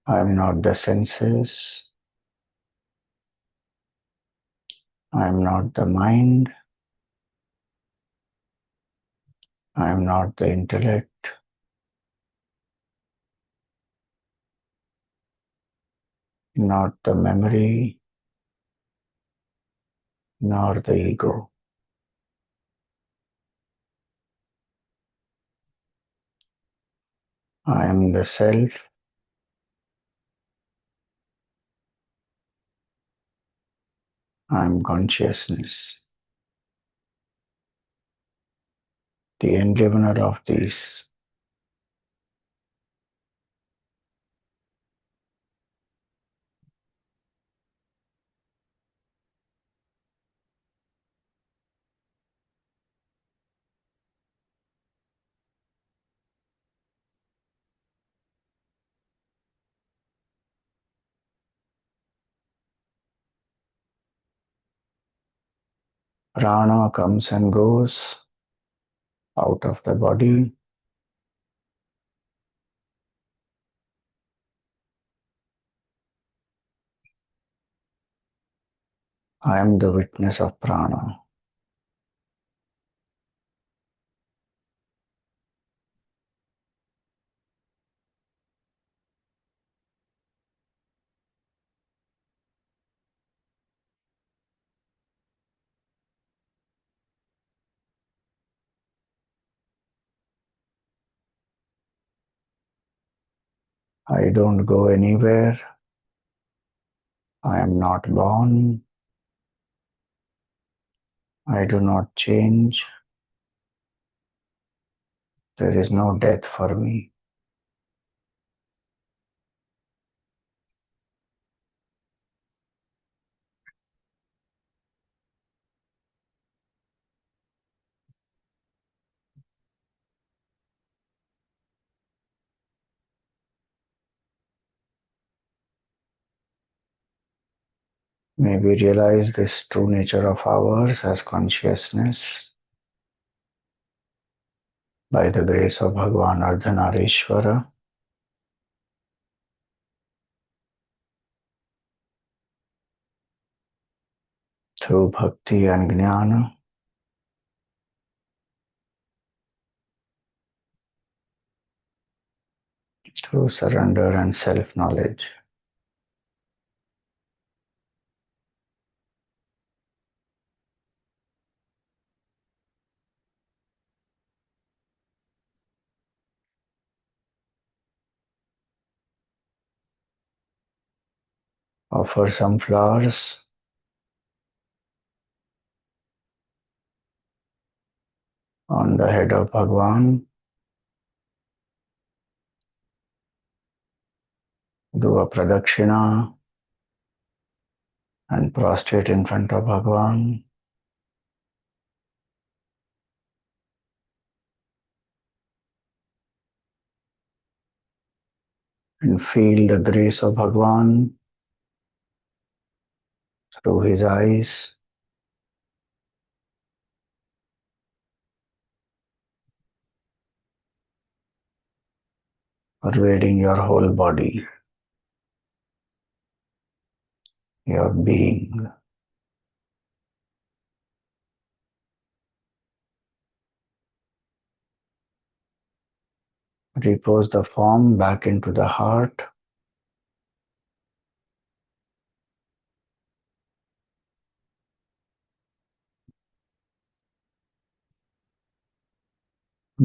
I am not the senses. I am not the mind. I am not the intellect. Not the memory, nor the ego. I am the self. I am consciousness, the enlivener of these. Prana comes and goes out of the body. I am the witness of prana. I don't go anywhere. I am not born. I do not change. There is no death for me. May we realize this true nature of ours as consciousness. by the grace of Bhagavan Ardhanarishwara, through bhakti and jnana, through surrender and self-knowledge, offer some flowers on the head of Bhagavan, do a pradakshina and prostrate in front of Bhagavan. And feel the grace of Bhagavan through his eyes, pervading your whole body, your being. Repose the form back into the heart.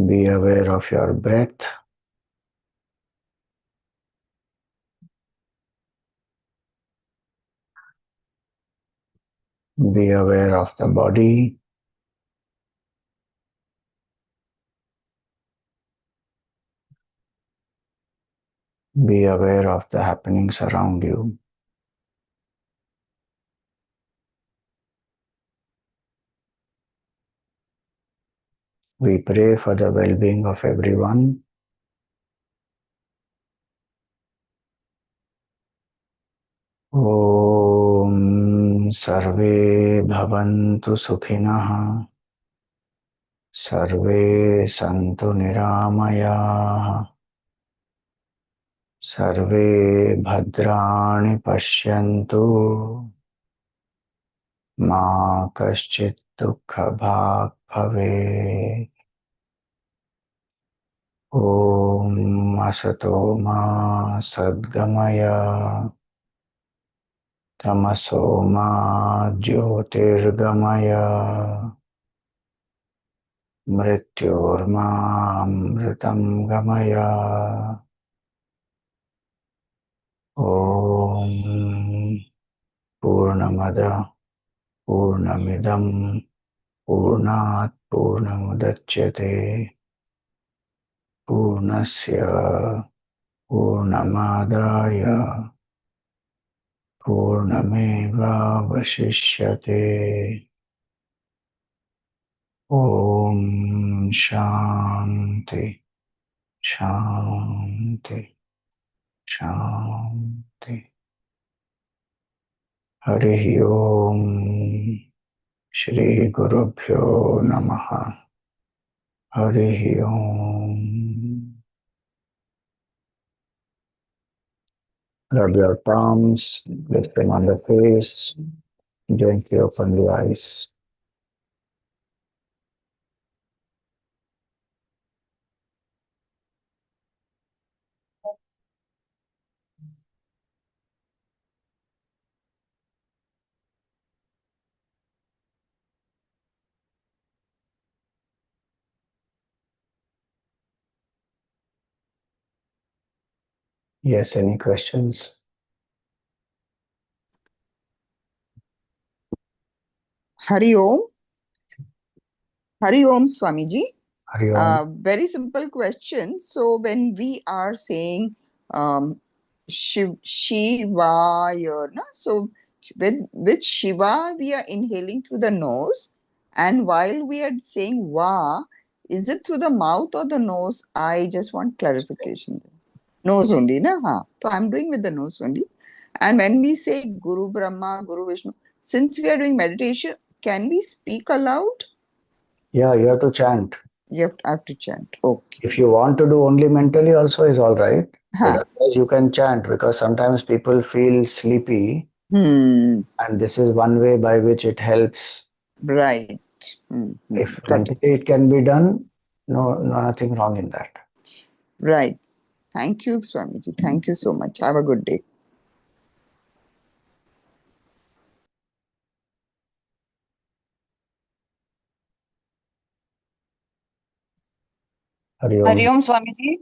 Be aware of your breath. Be aware of the body. Be aware of the happenings around you. We pray for the well-being of everyone. Om Sarve Bhavantu Sukhinah. Sarve Santu Niramayah. Sarve Bhadrani Pashyantu. Ma Kaschit Dukkha Bhag Bhave. Om Asato Ma Sadgamaya. Tamaso Ma Jyotirgamaya. Mrityorma Amritam Gamaya. Om Purnamada Purnamidam Purnat Purnamudachyate Purnasya Purnamadaya Purnameva Vashishyate. Om Shanti Shanti Shanti. Harihi Om. Shri Gurubhyo Namaha. Harihi Om. Rub your palms, lift them on the face, gently open the eyes. Yes, any questions? Hari Om. Hari Om, Swamiji. Hari Om. Very simple question. So when we are saying Shiva, no? So with Shiva, we are inhaling through the nose. And while we are saying Va, is it through the mouth or the nose? I just want clarification. Nose only, na? Ha. So I'm doing with the nose only. And when we say Guru Brahma, Guru Vishnu, since we are doing meditation, can we speak aloud? Yeah, you have to chant. I have to chant. Okay. If you want to do only mentally also is all right, but Huh. otherwise you can chant, because sometimes people feel sleepy, Hmm. and this is one way by which it helps. Right. If Got it. mentally it can be done, nothing wrong in that. Right. Thank you, Swamiji. Thank you so much. Have a good day. Hari Om. Hariom Swamiji,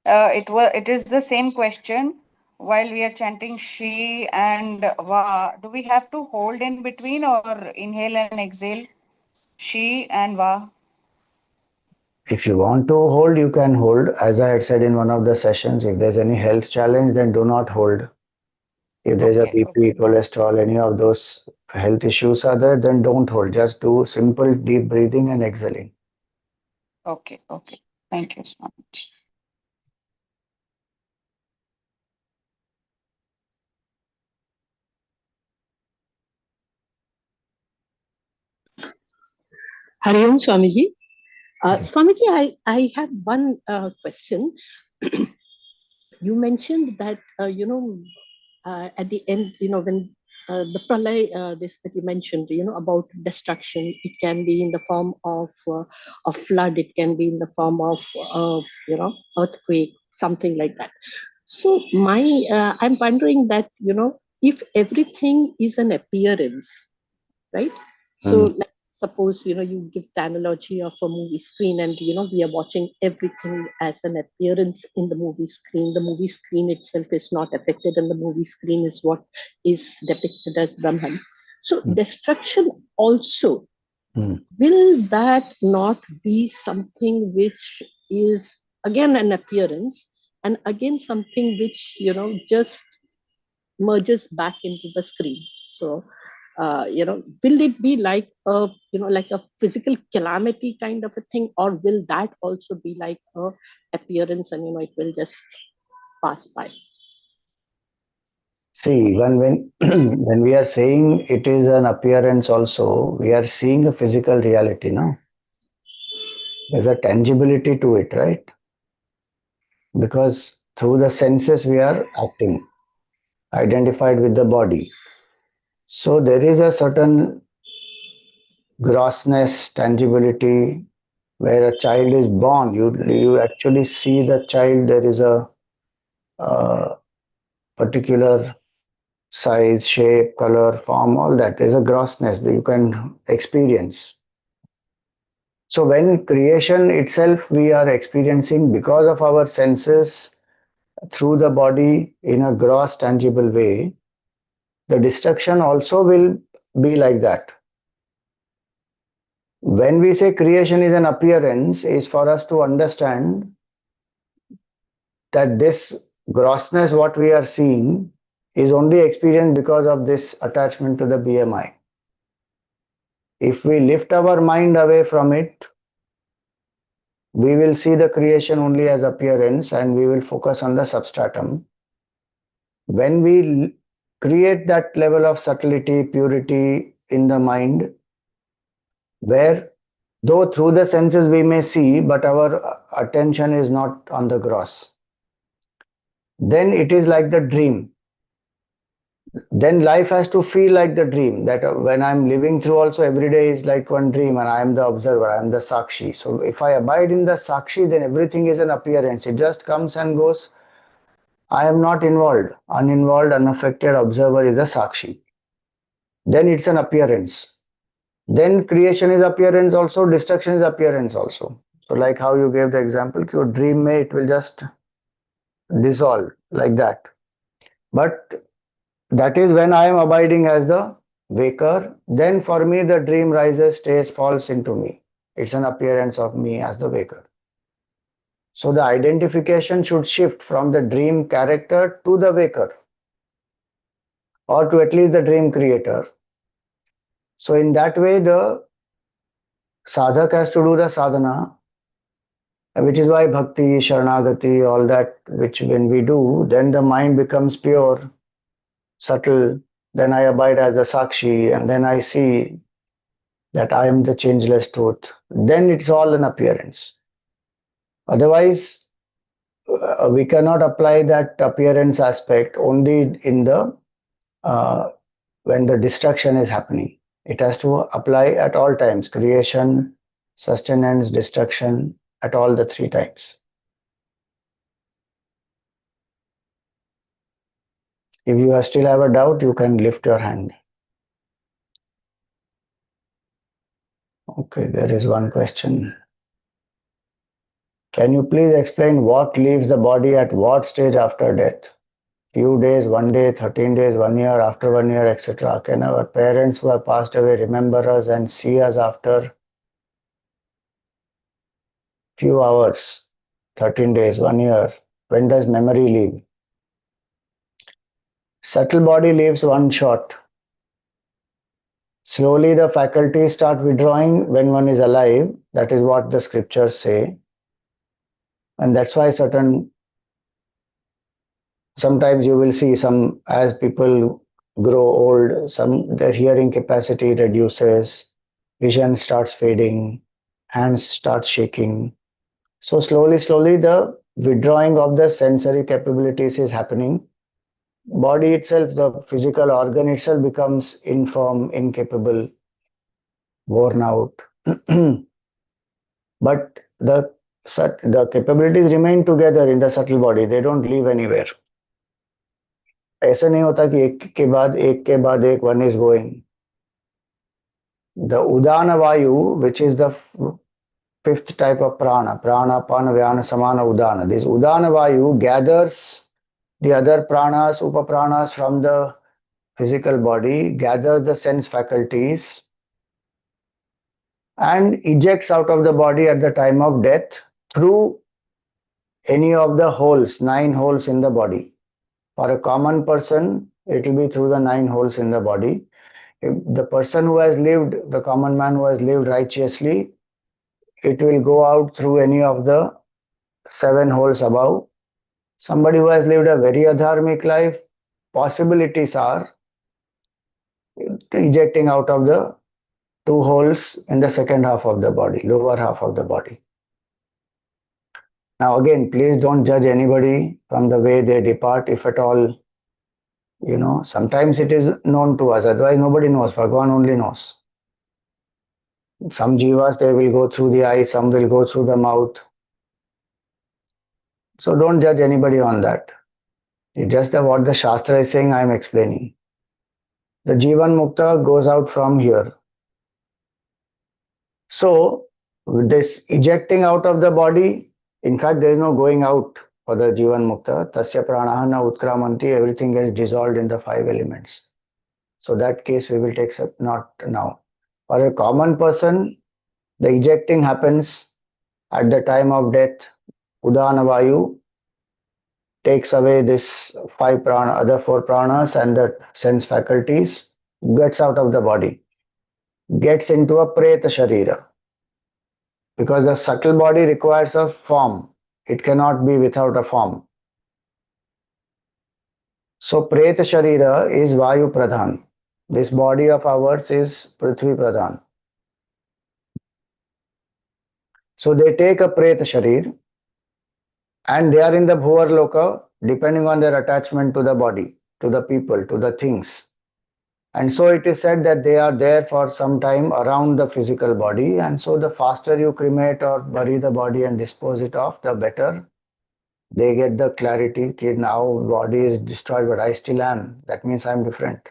it is the same question. While we are chanting Shri and Va, do we have to hold in between or inhale and exhale? Shri and Va. If you want to hold, you can hold. As I had said in one of the sessions, if there's any health challenge, then do not hold. If there's a Okay, BP, cholesterol, any of those health issues are there, then don't hold. Just do simple deep breathing and exhaling. okay. Thank you, Swamiji. Hari Om Swamiji. Swamiji, I have one question. You mentioned that, at the end, when the pralay, this that you mentioned, about destruction, it can be in the form of flood, it can be in the form of, earthquake, something like that. So I'm wondering that, if everything is an appearance, right? So, Mm. like, suppose you give the analogy of a movie screen, and we are watching everything as an appearance in the movie screen. The movie screen itself is not affected, and the movie screen is what is depicted as Brahman. So, Mm. destruction also, Mm. will that not be something which is again an appearance, and again something which just merges back into the screen? So will it be like a physical calamity kind of a thing, or will that also be like a appearance, and it will just pass by? See, when when we are saying it is an appearance also, we are seeing a physical reality, no? There's a tangibility to it, right? Because through the senses we are acting, identified with the body. So there is a certain grossness, tangibility, where a child is born. You actually see the child. There is a particular size, shape, color, form, all that. There's a grossness that you can experience. So when creation itself we are experiencing because of our senses through the body in a gross, tangible way, the destruction also will be like that. When we say creation is an appearance, is for us to understand that this grossness, what we are seeing, is only experienced because of this attachment to the BMI. If we lift our mind away from it, we will see the creation only as appearance, and we will focus on the substratum. When we create that level of subtlety, purity in the mind, where though through the senses we may see, but our attention is not on the gross, then it is like the dream. Then life has to feel like the dream, that when I'm living through also, every day is like one dream, and I am the observer, I am the sakshi. So if I abide in the sakshi, then everything is an appearance. It just comes and goes. I am not involved. Uninvolved, unaffected observer is a sakshi. Then it's an appearance. Then creation is appearance also, destruction is appearance also. So like how you gave the example, your dream may, it will just dissolve like that. But that is when I am abiding as the waker. Then for me, the dream rises, stays, falls into me. It's an appearance of me as the waker. So the identification should shift from the dream character to the waker, or to at least the dream creator. So in that way, the sadhak has to do the sadhana, which is why bhakti, sharanagati, all that, which when we do, then the mind becomes pure, subtle. Then I abide as a sakshi, and then I see that I am the changeless truth, then it's all an appearance. Otherwise, we cannot apply that appearance aspect only in the when the destruction is happening. It has to apply at all times: creation, sustenance, destruction, at all the three times. If you still have a doubt, you can lift your hand. Okay, there is one question. Can you please explain what leaves the body at what stage after death? Few days, 1 day, 13 days, 1 year, after 1 year, etc. Can our parents who have passed away remember us and see us after few hours, 13 days, 1 year? When does memory leave? Subtle body leaves one shot. Slowly the faculties start withdrawing when one is alive. That is what the scriptures say. And that's why sometimes you will see some, as people grow old, their hearing capacity reduces, vision starts fading, hands start shaking. So slowly the withdrawing of the sensory capabilities is happening. Body itself, the physical organ itself, becomes infirm, incapable, worn out. But the capabilities remain together in the subtle body. They don't leave anywhere. ऐसा नहीं होता कि एक के बाद एक one is going. The udana vayu, which is the fifth type of prana, prana, pana, vyana, samana, udana. This udana vayu gathers the other pranas, upapranas from the physical body, gathers the sense faculties, and ejects out of the body at the time of death through any of the holes, 9 holes in the body. For a common person, it will be through the 9 holes in the body. If the person who has lived, the common man who has lived righteously, it will go out through any of the 7 holes above. Somebody who has lived a very adharmic life, possibilities are ejecting out of the 2 holes in the second half of the body, lower half of the body. Now again, please don't judge anybody from the way they depart, if at all. Sometimes it is known to us, otherwise nobody knows. Bhagavan only knows. Some jivas, they will go through the eye, some will go through the mouth. So don't judge anybody on that. It's just what the Shastra is saying, I am explaining. The Jivan Mukta goes out from here. So, with this ejecting out of the body, in fact, there is no going out for the Jivan Mukta. Tasya pranaha na utkramanti, everything gets dissolved in the 5 elements. So, that case we will take not now. For a common person, the ejecting happens at the time of death. Udana Vayu takes away this 5 prana, other 4 pranas and the sense faculties, gets out of the body, gets into a preta sharira. Because the subtle body requires a form. It cannot be without a form. So preta sharira is Vayu Pradhan. This body of ours is Prithvi Pradhan. So they take a preta sharir and they are in the Bhuvar Loka depending on their attachment to the body, to the people, to the things. And so it is said that they are there for some time around the physical body, and so the faster you cremate or bury the body and dispose it off, the better. They get the clarity that now body is destroyed, but I still am. That means I am different.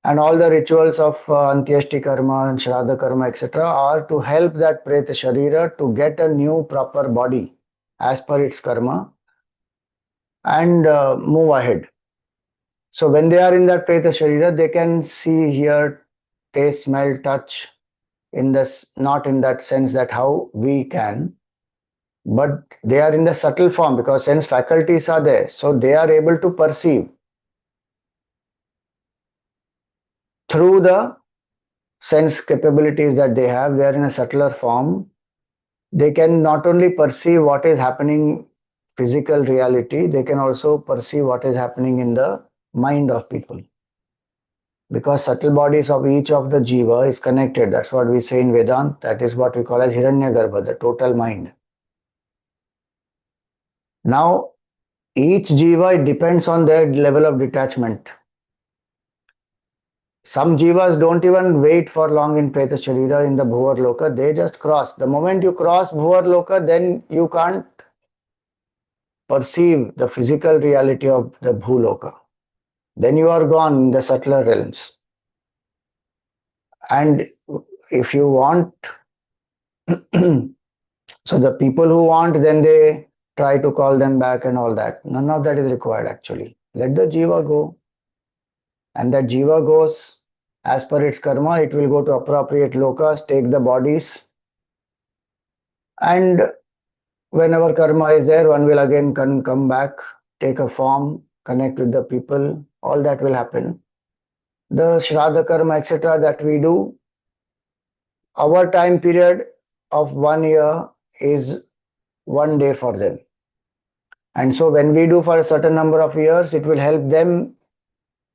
And all the rituals of Antyeshti Karma and Shraddha Karma, etc., are to help that Preta Sharira to get a new proper body as per its karma and move ahead. So when they are in that Preta Sharira, they can see, hear, taste, smell, touch, not in that sense that how we can, but they are in the subtle form because sense faculties are there. So they are able to perceive through the sense capabilities that they have. They are in a subtler form. They can not only perceive what is happening physical reality, they can also perceive what is happening in the mind of people. because subtle bodies of each of the jiva is connected. That's what we say in Vedanta. That is what we call as Hiranyagarbha, the total mind. Now, each jiva depends on their level of detachment. Some jivas don't even wait for long in Preta Sharira in the Bhuvar Loka. They just cross. The moment you cross Bhuvar Loka, then you can't perceive the physical reality of the Bhuloka. Then you are gone in the subtler realms. And if you want, so the people who want, then they try to call them back and all that. None of that is required actually. Let the jiva go. And that jiva goes as per its karma, it will go to appropriate lokas, take the bodies. And whenever karma is there, one will again come back, take a form, connect with the people, all that will happen. The Shraddha karma, etc., that we do, our time period of 1 year is 1 day for them. And so when we do for a certain number of years, it will help them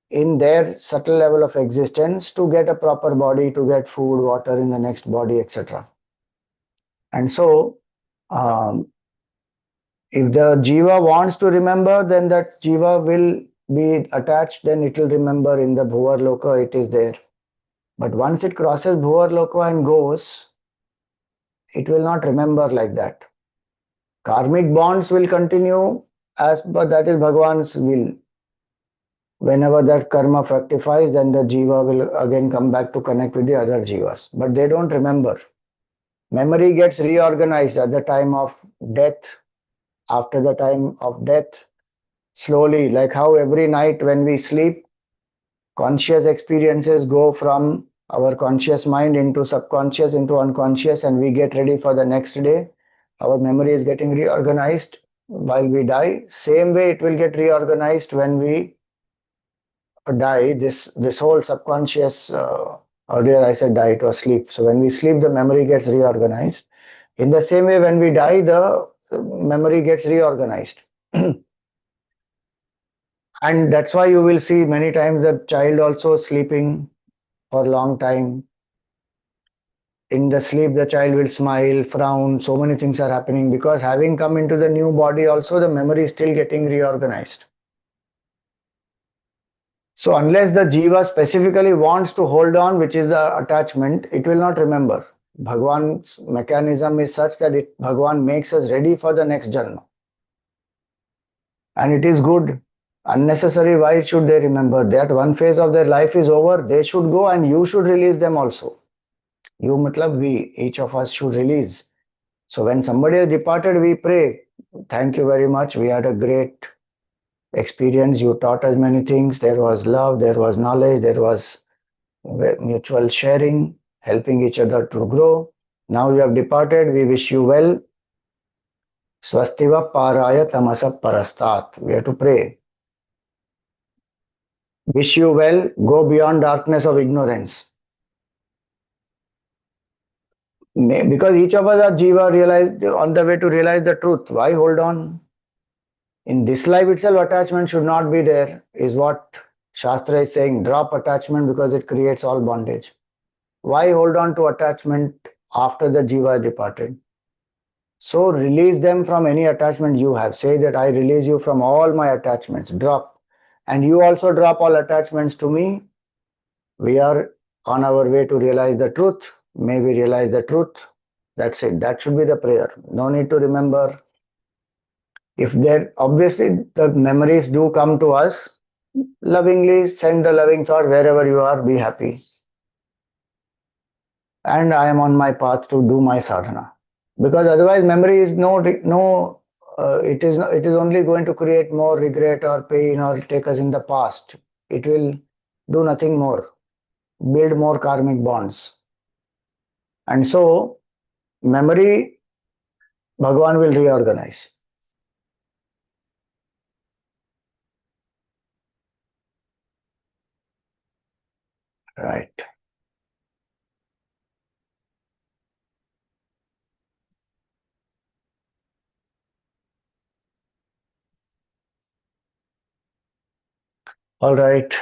in their subtle level of existence to get a proper body, to get food, water in the next body, etc. And so, if the jiva wants to remember, then that jiva will be attached, then it will remember in the Bhuvar Loka, it is there. But once it crosses Bhuvar Loka and goes, it will not remember like that. Karmic bonds will continue but that is Bhagwan's will. Whenever that karma fructifies, then the jiva will again come back to connect with the other jivas. But they don't remember. Memory gets reorganized at the time of death, after the time of death, slowly, like how every night when we sleep, conscious experiences go from our conscious mind into subconscious, into unconscious, and we get ready for the next day. Our memory is getting reorganized while we die. Same way it will get reorganized when we die. This whole subconscious, earlier I said die, it was sleep. So when we sleep, the memory gets reorganized. In the same way, when we die, the memory gets reorganized. And that's why you will see many times the child also sleeping for a long time. In the sleep, the child will smile, frown, so many things are happening because having come into the new body also, the memory is still getting reorganized. So unless the jiva specifically wants to hold on, which is the attachment, it will not remember. Bhagwan's mechanism is such that Bhagwan makes us ready for the next janma. And it is good. Unnecessary, why should they remember that? One phase of their life is over, they should go and you should release them also. You matlab we, each of us should release. So when somebody has departed, we pray, thank you very much, we had a great experience, you taught us many things, there was love, there was knowledge, there was mutual sharing, helping each other to grow. Now you have departed, we wish you well. Swastiva paraya tamasa parastat. We have to pray. Wish you well, go beyond darkness of ignorance. Because each of us are jiva realized on the way to realize the truth. Why hold on? In this life itself, attachment should not be there, is what Shastra is saying. Drop attachment because it creates all bondage. Why hold on to attachment after the jiva departed? So release them from any attachment you have. Say that I release you from all my attachments. Drop. And you also drop all attachments to me. We are on our way to realize the truth. May we realize the truth. That's it. That should be the prayer. No need to remember. If there, obviously the memories do come to us, lovingly send the loving thought wherever you are, be happy. And I am on my path to do my sadhana. Because otherwise memory is it is only going to create more regret or pain or take us in the past. It will do nothing more, build more karmic bonds. And so memory, Bhagavan will reorganize. Right. All right.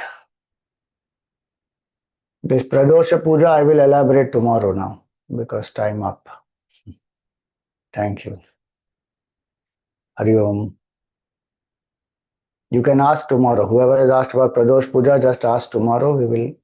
This Pradosha Puja, I will elaborate tomorrow now because time up. Thank you. Hari Om. You can ask tomorrow. Whoever has asked about Pradosh Puja, just ask tomorrow. We will